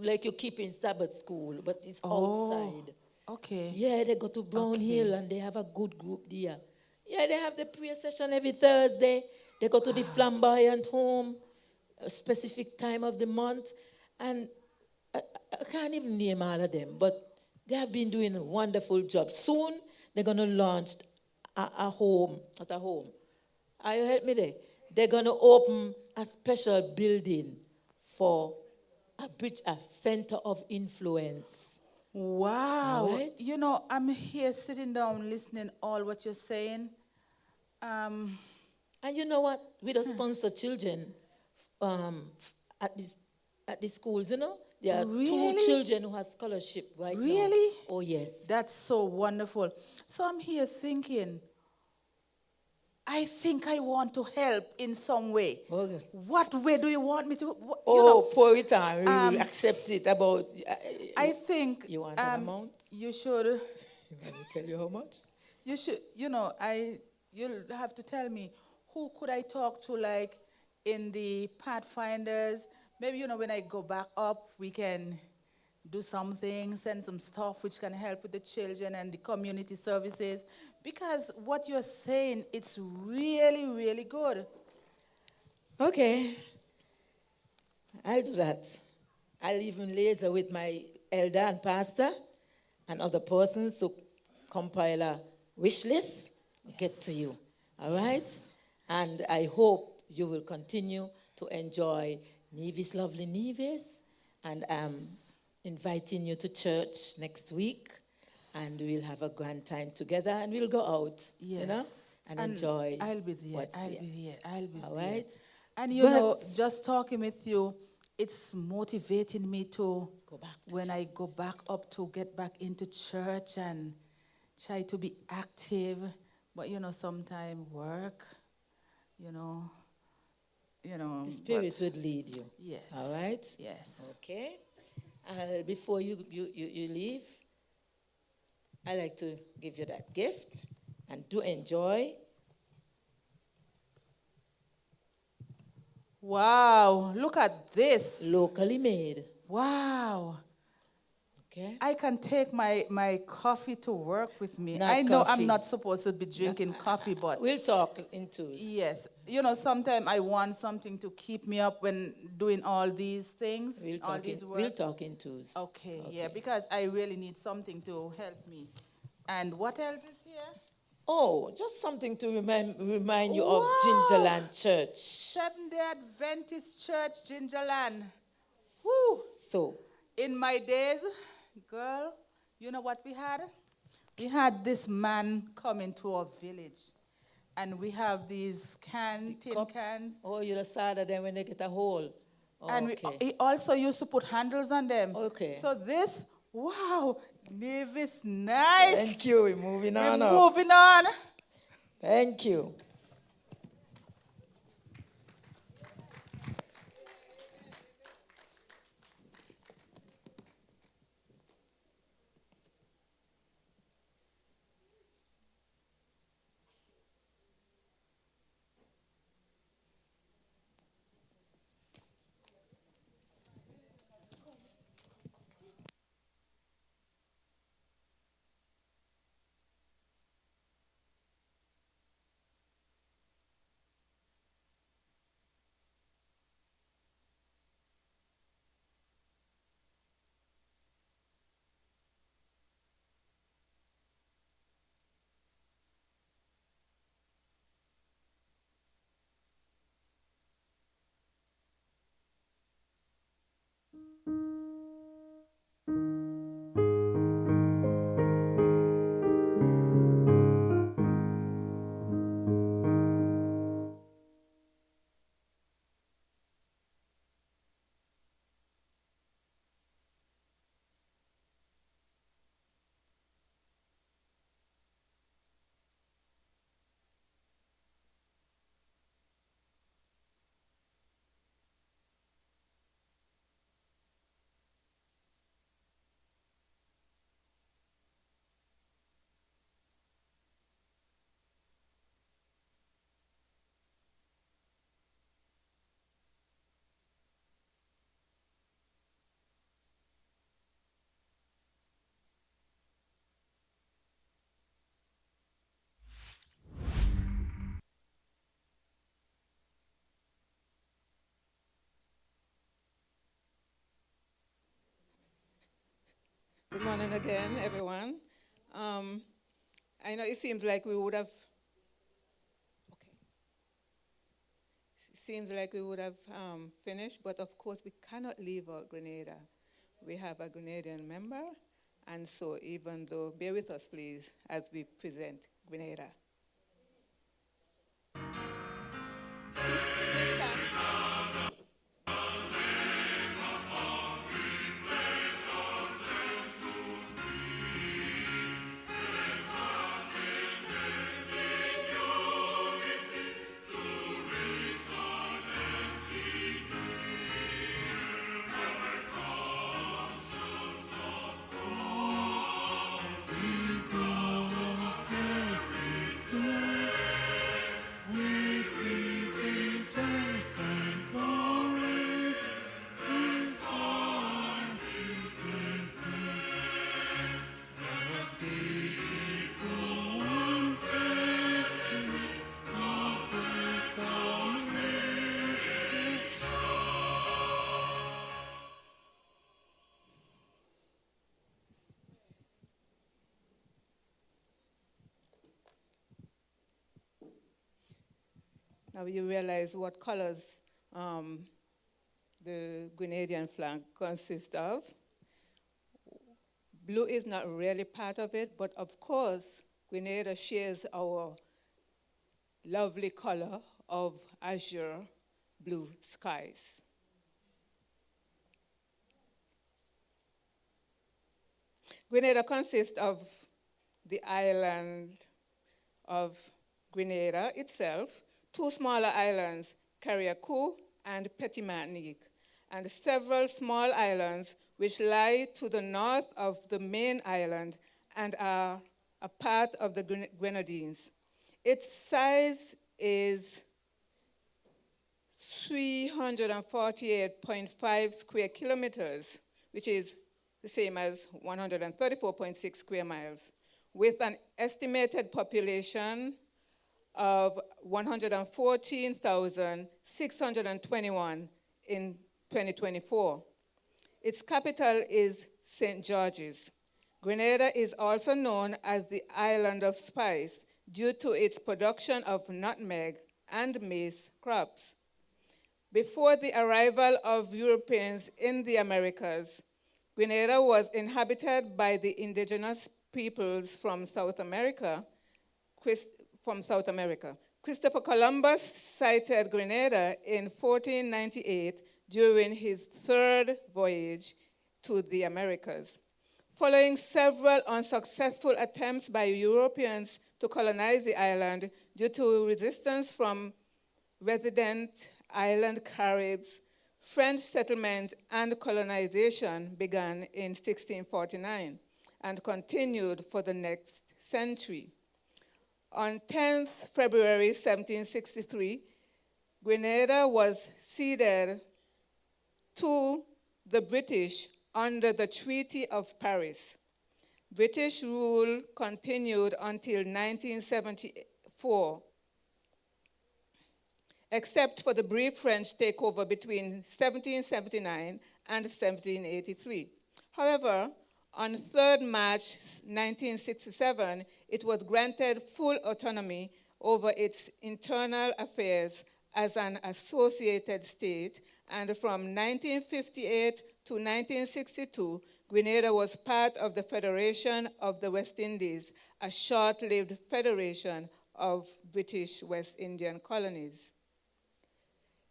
like you keep in Sabbath school, but it's outside. Okay. Yeah, they go to Brown Hill and they have a good group there. Yeah, they have the prayer session every Thursday. They go to the flamboyant home, a specific time of the month. And I can't even name all of them, but they have been doing a wonderful job. Soon, they're going to launch a home, not a home. Are you help me there? They're going to open a special building for a center of influence. Wow. All right? I'm here sitting down listening all what you're saying. And you know what? We don't sponsor children at the schools, There are Really? 2 children who have scholarship right now. Really? Oh, yes. That's so wonderful. So I'm here thinking, I think I want to help in some way. Okay. What way do you want me to? Pour it on. We will accept it about... I think You want an amount? you should. You want me to tell you how much? You should. You'll have to tell me who could I talk to, like in the Pathfinders. Maybe when I go back up, we can do something, send some stuff which can help with the children and the community services. Because what you're saying, it's really, really good. Okay. I'll do that. I'll even liaise with my elder and pastor and other persons to compile a wish list, get to you. All right? And I hope you will continue to enjoy Nevis, lovely Nevis. And I'm inviting you to church next week. And we'll have a grand time together and we'll go out, Yes. and enjoy. I'll be there. what's I'll there. be here. I'll be All there. right? And just talking with you, it's motivating me to Go back to when I go back up to get back into church and try to be active. But sometimes work, The Spirit would lead you. Yes. All right? Yes. Okay. Before you leave, I like to give you that gift and do enjoy. Wow, look at this. Locally made. Wow. Okay. I can take my coffee to work with me. Not I know coffee. I'm not supposed to be drinking coffee, but We'll talk into it. yes. Sometimes I want something to keep me up when doing all these things, all these work. We'll talk into it. Okay, yeah, because I really need something to help me. And what else is here? Oh, just something to remind you of Wow. Gingerland Church. Seventh-day Adventist Church, Gingerland. Woo! So, In my days, girl, you know what we had? We had this man come into our village, and we have these tin cup? cans. Oh, you just saw that then when they get a hole. And Okay. he also used to put handles on them. Okay. So this, wow, Nave is nice. Thank you. We're moving We're on up. moving on. Thank you. Good morning again, everyone. I know it seems like we would have, it seems like we would have finished, but of course we cannot leave out Grenada. We have a Grenadian member, and so even though, bear with us please, as we present Grenada. Please stand. Now you realize what colors the Grenadian flag consists of. Blue is not really part of it, but of course, Grenada shares our lovely color of azure blue skies. Grenada consists of the island of Grenada itself, two smaller islands, Carriacou and Petit Martinique, and several small islands which lie to the north of the main island and are a part of the Grenadines. Its size is 348.5 square kilometers, which is the same as 134.6 square miles, with an estimated population of 114,621 in 2024. Its capital is St. George's. Grenada is also known as the island of spice due to its production of nutmeg and maize crops. Before the arrival of Europeans in the Americas, Grenada was inhabited by the indigenous peoples from South America. Christopher Columbus sighted Grenada in 1498 during his third voyage to the Americas. Following several unsuccessful attempts by Europeans to colonize the island due to resistance from resident island Caribs, French settlement and colonization began in 1649 and continued for the next century. On 10th February 1763, Grenada was ceded to the British under the Treaty of Paris. British rule continued until 1974, except for the brief French takeover between 1779 and 1783. However, on 3rd March 1967, it was granted full autonomy over its internal affairs as an associated state, and from 1958 to 1962, Grenada was part of the Federation of the West Indies, a short-lived federation of British West Indian colonies.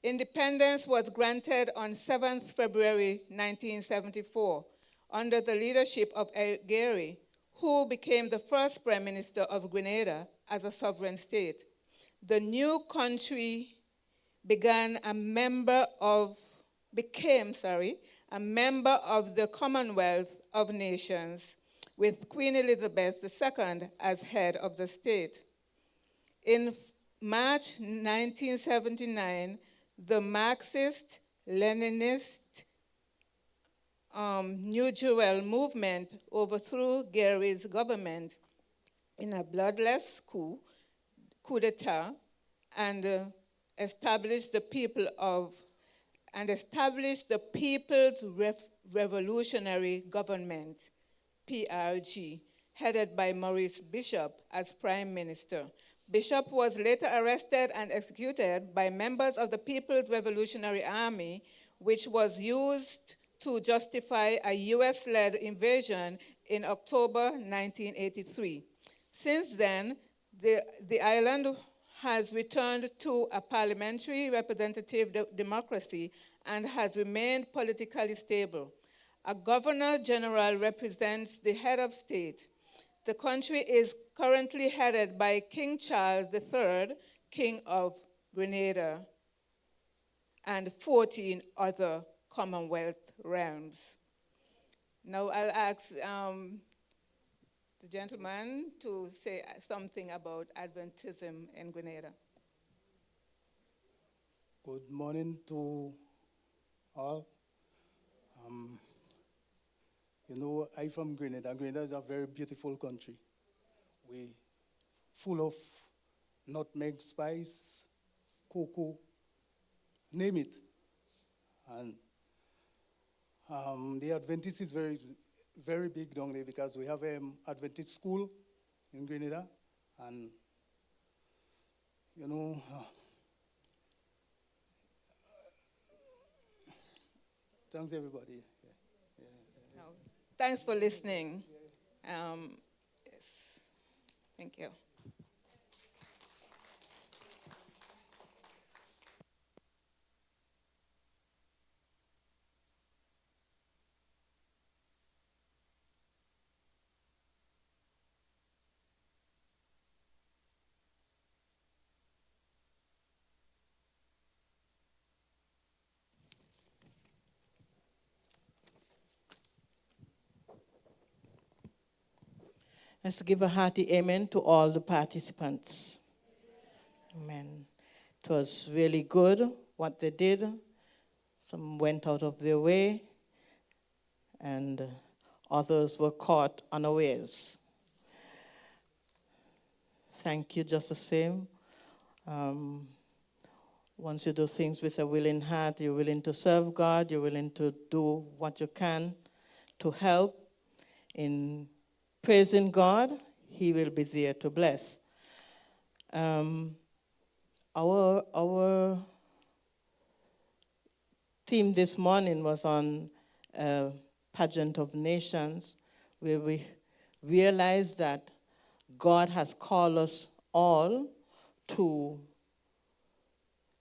Independence was granted on 7th February 1974 under the leadership of Gary, who became the first Prime Minister of Grenada as a sovereign state. The new country became a member of the Commonwealth of Nations, with Queen Elizabeth II as head of the state. In March 1979, the Marxist-Leninist New Jewel movement overthrew Gary's government in a bloodless coup d'etat and established the People's Revolutionary Government, PRG, headed by Maurice Bishop as prime minister. Bishop was later arrested and executed by members of the People's Revolutionary Army, which was used to justify a US-led invasion in October 1983. Since then, the island has returned to a parliamentary representative democracy and has remained politically stable. A governor general represents the head of state. The country is currently headed by King Charles III, King of Grenada, and 14 other Commonwealth realms. Now I'll ask the gentleman to say something about Adventism in Grenada. Good morning to all. I'm from Grenada. Grenada is a very beautiful country. We full of nutmeg spice, cocoa, name it. And the Adventist is very, very big down there because we have an Adventist school in Grenada. And, thanks everybody. Thanks for listening. Yes, thank you. Let's give a hearty amen to all the participants. Amen. It was really good what they did. Some went out of their way, and others were caught unawares. Thank you just the same. Once you do things with a willing heart, you're willing to serve God, you're willing to do what you can to help in praising God, He will be there to bless. Our theme this morning was on pageant of nations, where we realize that God has called us all to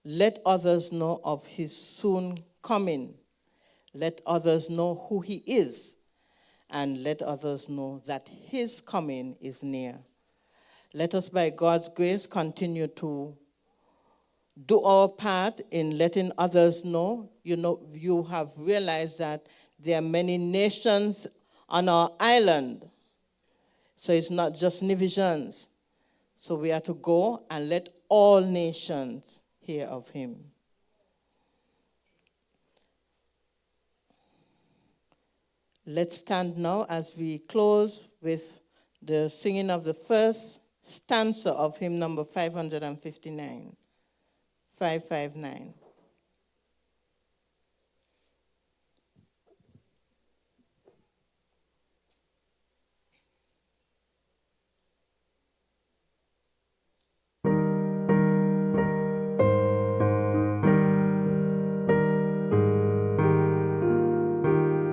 let others know of his soon coming. Let others know who he is, and let others know that his coming is near. Let us, by God's grace, continue to do our part in letting others know. You have realized that there are many nations on our island. So it's not just Nivijans. So we are to go and let all nations hear of him. Let's stand now as we close with the singing of the first stanza of hymn number 559. 559.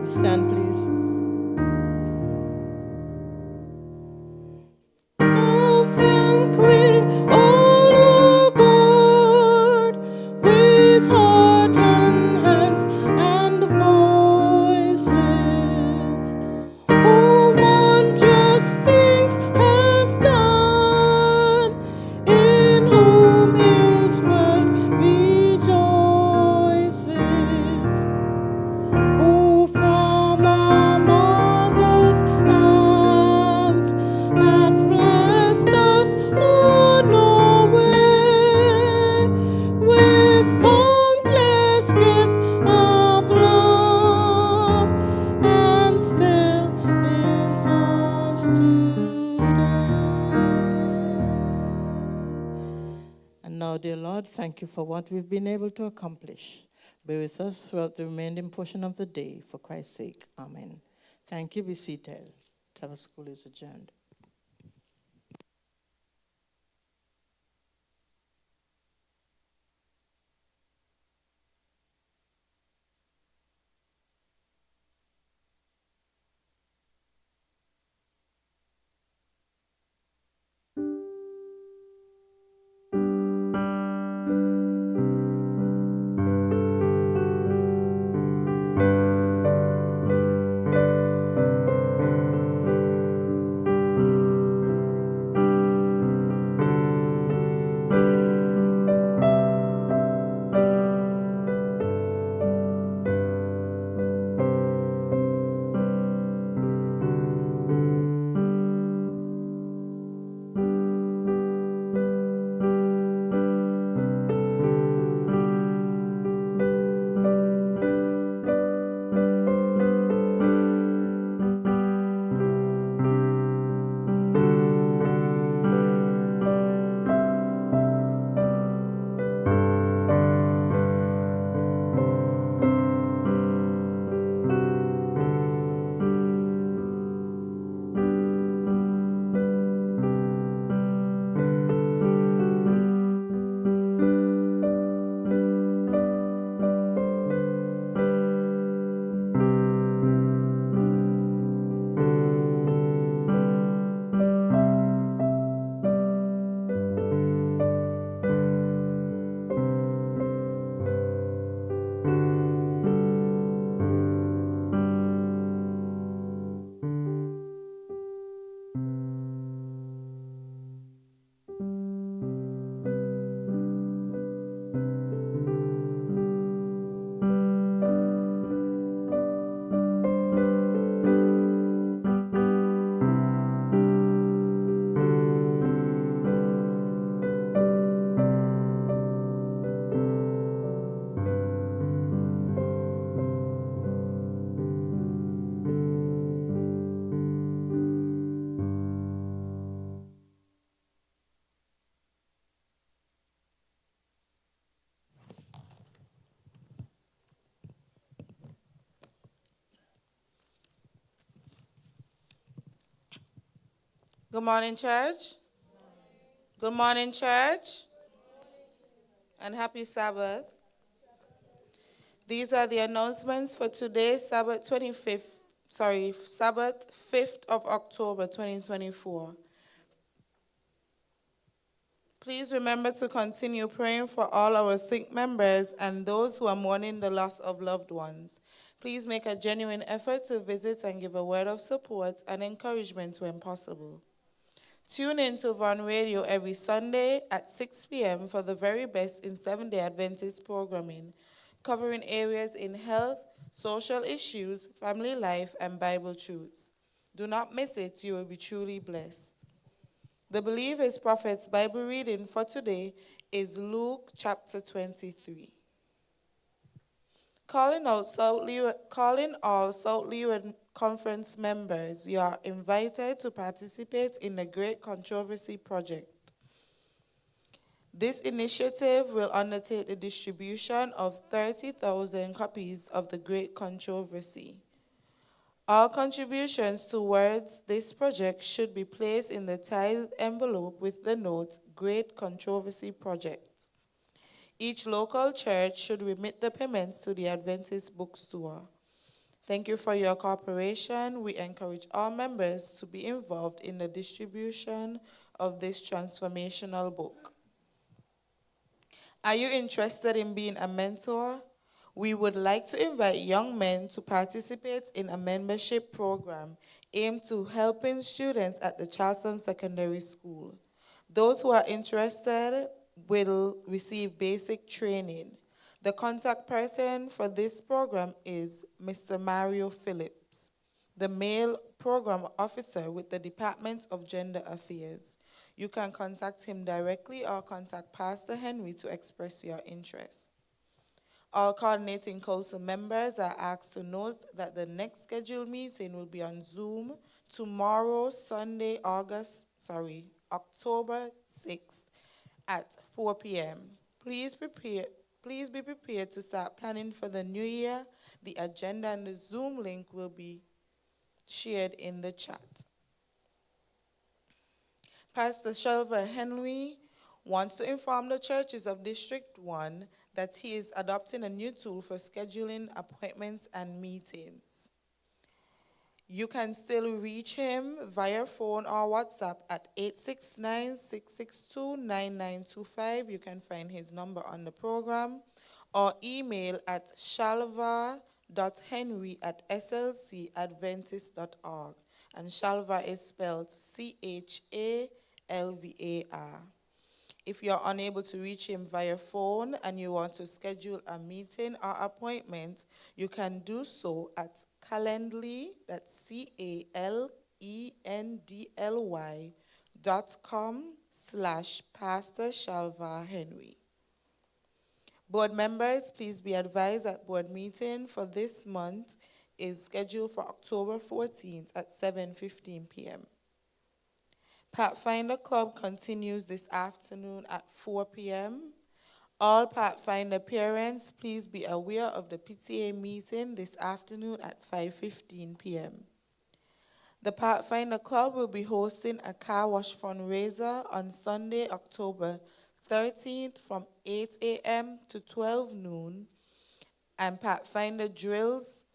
Stand, please. Oh, thank we, all O God, with heart and hands and voices. Oh, wondrous things has done, in whom His world rejoices. Oh, from our mother's arms hath blessed us unaware with countless gifts of love, and still is ours today. And now, dear Lord, thank you for what we've been able to accomplish. Be with us throughout the remaining portion of the day, for Christ's sake. Amen. Thank you. Be seated. Sabbath school is adjourned. Good morning, church. Good morning, church. And happy Sabbath. These are the announcements for today, Sabbath 25th Sabbath, 5th of October, 2024. Please remember to continue praying for all our sick members and those who are mourning the loss of loved ones. Please make a genuine effort to visit and give a word of support and encouragement when possible. Tune in to Von Radio every Sunday at 6 p.m. for the very best in Seventh-day Adventist programming, covering areas in health, social issues, family life, and Bible truths. Do not miss it. You will be truly blessed. The Believers Prophets Bible reading for today is Luke chapter 23. Calling all South Leeward Conference members, you are invited to participate in the Great Controversy Project. This initiative will undertake the distribution of 30,000 copies of the Great Controversy. All contributions towards this project should be placed in the tithe envelope with the note, Great Controversy Project. Each local church should remit the payments to the Adventist bookstore. Thank you for your cooperation. We encourage all members to be involved in the distribution of this transformational book. Are you interested in being a mentor? We would like to invite young men to participate in a membership program aimed to helping students at the Charleston Secondary School. Those who are interested will receive basic training. The contact person for this program is Mr. Mario Phillips, the male program officer with the Department of Gender Affairs. You can contact him directly or contact Pastor Henry to express your interest. All coordinating council members are asked to note that the next scheduled meeting will be on Zoom tomorrow, Sunday, October 6th at 4 p.m. Please be prepared to start planning for the new year. The agenda and the Zoom link will be shared in the chat. Pastor Shelva Henry wants to inform the churches of District 1 that he is adopting a new tool for scheduling appointments and meetings. You can still reach him via phone or WhatsApp at 869-662-9925. You can find his number on the program, or email at shalva.henry@slcadventist.org. And Shalva is spelled Chalvar. If you're unable to reach him via phone and you want to schedule a meeting or appointment, you can do so at Calendly, that's calendly.com/Pastor Shalva Henry. Board members, please be advised that board meeting for this month is scheduled for October 14th at 7:15 p.m. Pathfinder Club continues this afternoon at 4 p.m. All Pathfinder parents, please be aware of the PTA meeting this afternoon at 5:15 p.m. The Pathfinder Club will be hosting a car wash fundraiser on Sunday, October 13th from 8 a.m. to 12 noon, and Pathfinder drills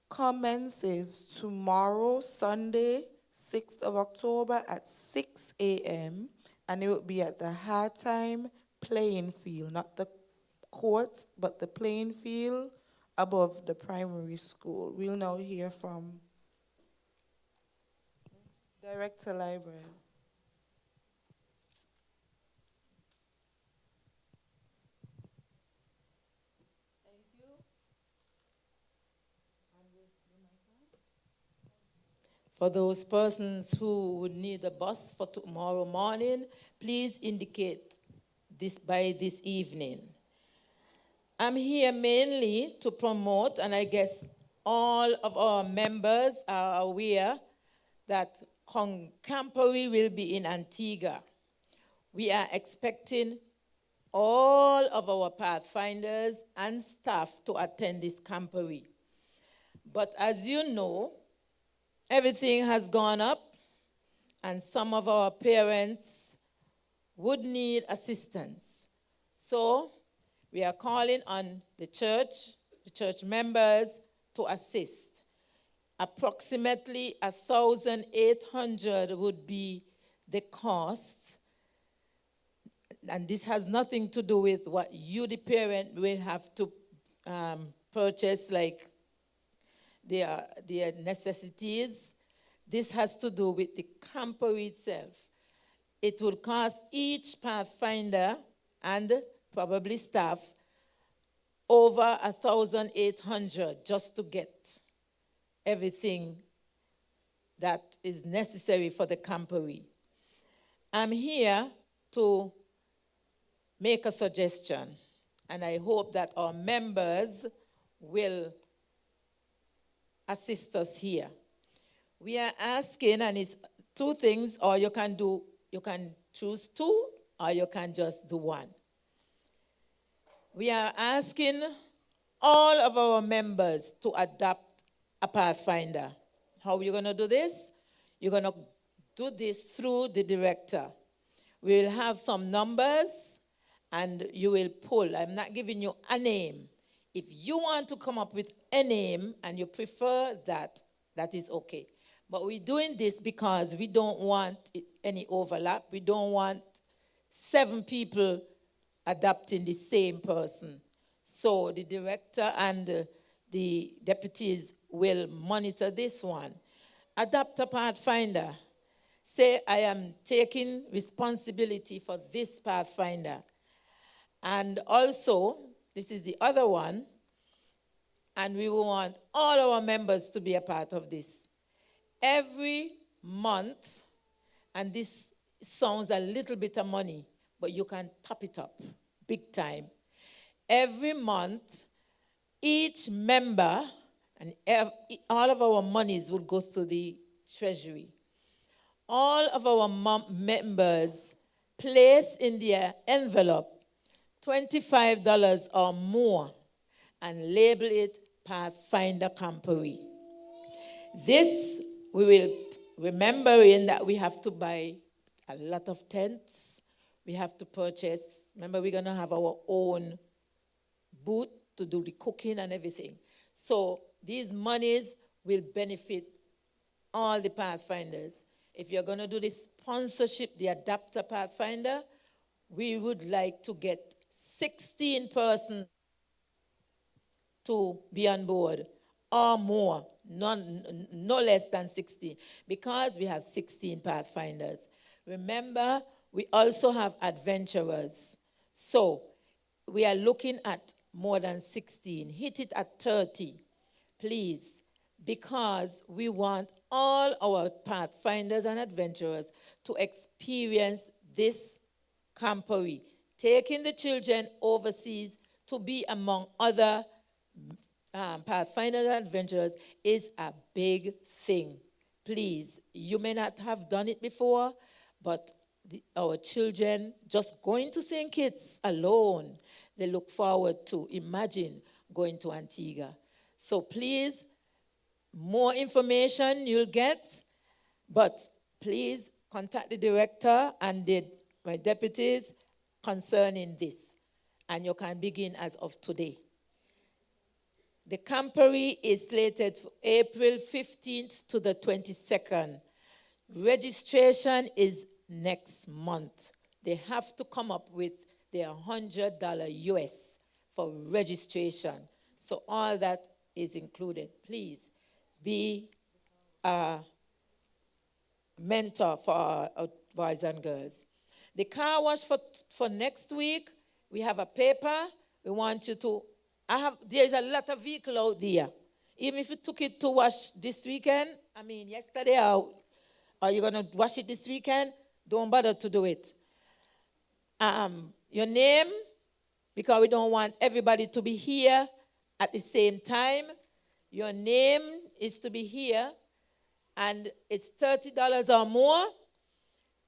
commences tomorrow, Sunday, 6th of October at 6 a.m., and it will be at the hard-time playing field, not the court, but the playing field above the primary school. We'll now hear from Director Library. For those persons who would need a bus for tomorrow morning, please indicate this by this evening. I'm here mainly to promote, and I guess all of our members are aware that Camporee will be in Antigua. We are expecting all of our Pathfinders and staff to attend this Camporee. But as you know, everything has gone up, and some of our parents would need assistance. So we are calling on the church members to assist. Approximately 1,800 would be the cost. And this has nothing to do with what you, the parent, will have to purchase, like their necessities. This has to do with the camper itself. It will cost each pathfinder and probably staff over 1,800 just to get everything that is necessary for the camporee. I'm here to make a suggestion, and I hope that our members will assist us here. We are asking, and it's two things, or you can choose two, or you can just do one. We are asking all of our members to adopt a Pathfinder. How are you going to do this? You're going to do this through the director. We will have some numbers, and you will pull. I'm not giving you a name. If you want to come up with a name and you prefer that, that is okay. But we're doing this because we don't want any overlap. We don't want 7 people adopting the same person. So the director and the deputies will monitor this one. Adopt a Pathfinder. Say, I am taking responsibility for this Pathfinder. And also, this is the other one, and we want all our members to be a part of this. Every month, and this sounds a little bit of money, but you can top it up big time. Every month, each member, and all of our monies will go to the treasury. All of our members place in their envelope $25 or more and label it Pathfinder Camporee. This we will, remembering that we have to buy a lot of tents. We have to purchase, remember we're going to have our own booth to do the cooking and everything. So these monies will benefit all the Pathfinders. If you're going to do the sponsorship, the Adapter Pathfinder, we would like to get 16 persons to be on board or more, no less than 16, because we have 16 Pathfinders. Remember, we also have adventurers. So we are looking at more than 16. Hit it at 30, please, because we want all our Pathfinders and adventurers to experience this camporee, taking the children overseas to be among other Pathfinders and adventurers is a big thing. Please, you may not have done it before, but our children just going to St. Kitts alone, they look forward to, imagine, going to Antigua. So please, more information you'll get, but please contact the director and my deputies concerning this, and you can begin as of today. The camporee is slated for April 15th to the 22nd. Registration is next month. They have to come up with their $100 US for registration. So all that is included. Please be a mentor for our boys and girls. The car wash for next week, we have a paper. We want you to, there's a lot of vehicle out there. Even if you took it to wash this weekend, yesterday, or you're going to wash it this weekend, don't bother to do it. Your name, because we don't want everybody to be here at the same time. Your name is to be here, and it's $30 or more,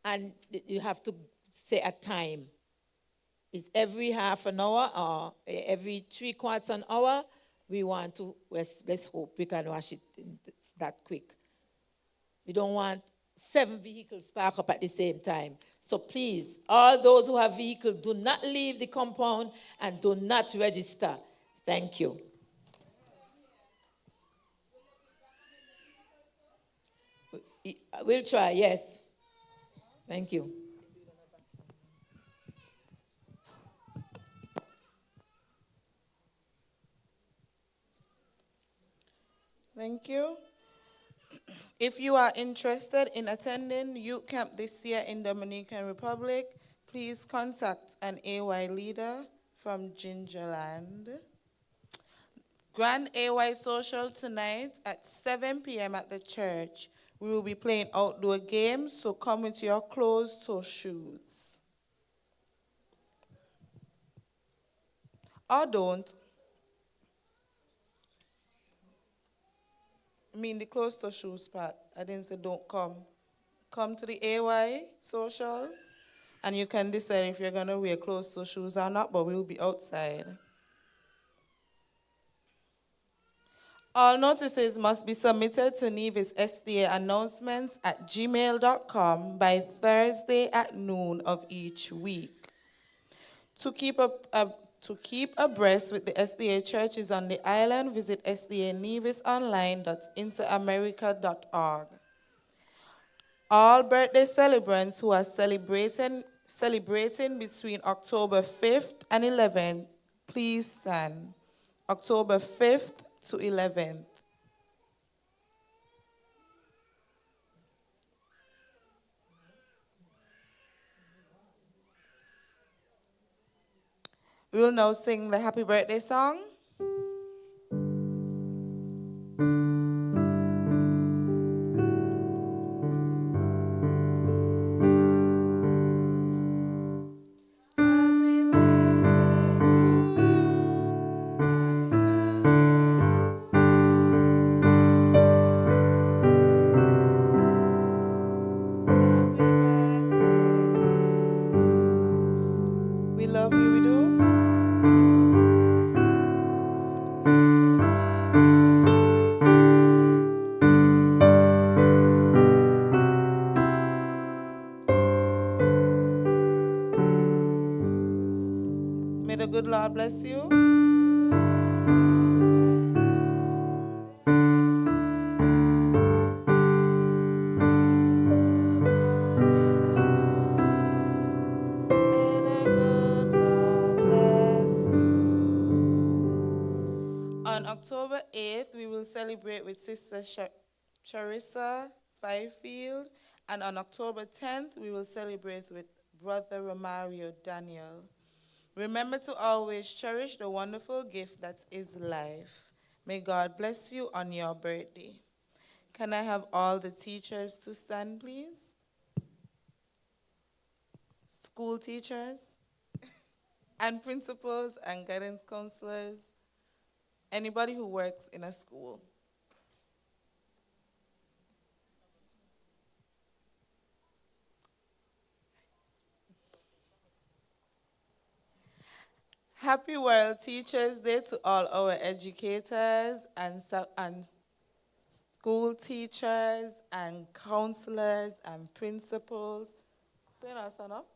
and you have to say a time. It's every half an hour or every 3/4 an hour. We want to, let's hope we can wash it that quick. We don't want 7 vehicles parked up at the same time. So please, all those who have vehicles, do not leave the compound and do not register. Thank you. We'll try, yes. Thank you. Thank you. If you are interested in attending youth camp this year in Dominican Republic, please contact an AY leader from Gingerland. Grand AY Social tonight at 7 p.m. at the church. We will be playing outdoor games, so come with your closed-toe shoes. Or don't. I mean the closed-toe shoes part. I didn't say don't come. Come to the AY Social, and you can decide if you're going to wear closed-toe shoes or not, but we'll be outside. All notices must be submitted to Nevis SDA announcements at gmail.com by Thursday at noon of each week. To keep abreast with the SDA churches on the island, visit sdanevisonline.interamerica.org. All birthday celebrants who are celebrating between October 5th and 11th, please stand. October 5th to 11th. We will now sing the happy birthday song. We love you, we do. May the good Lord bless you. May the good Lord bless you. On October 8th, we will celebrate with Sister Charissa Fifield, and on October 10th, we will celebrate with Brother Romario Daniel. Remember to always cherish the wonderful gift that is life. May God bless you on your birthday. Can I have all the teachers to stand, please? School teachers and principals and guidance counselors, anybody who works in a school. Happy World Teachers Day to all our educators and school teachers and counselors and principals. So you know, stand up.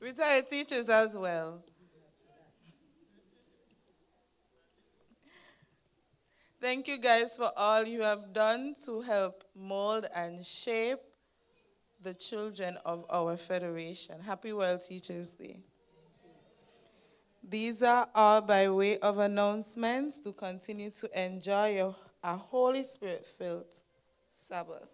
Retired teachers as well. Thank you guys for all you have done to help mold and shape the children of our federation. Happy World Teachers Day. These are all by way of announcements to continue to enjoy a Holy Spirit-filled Sabbath.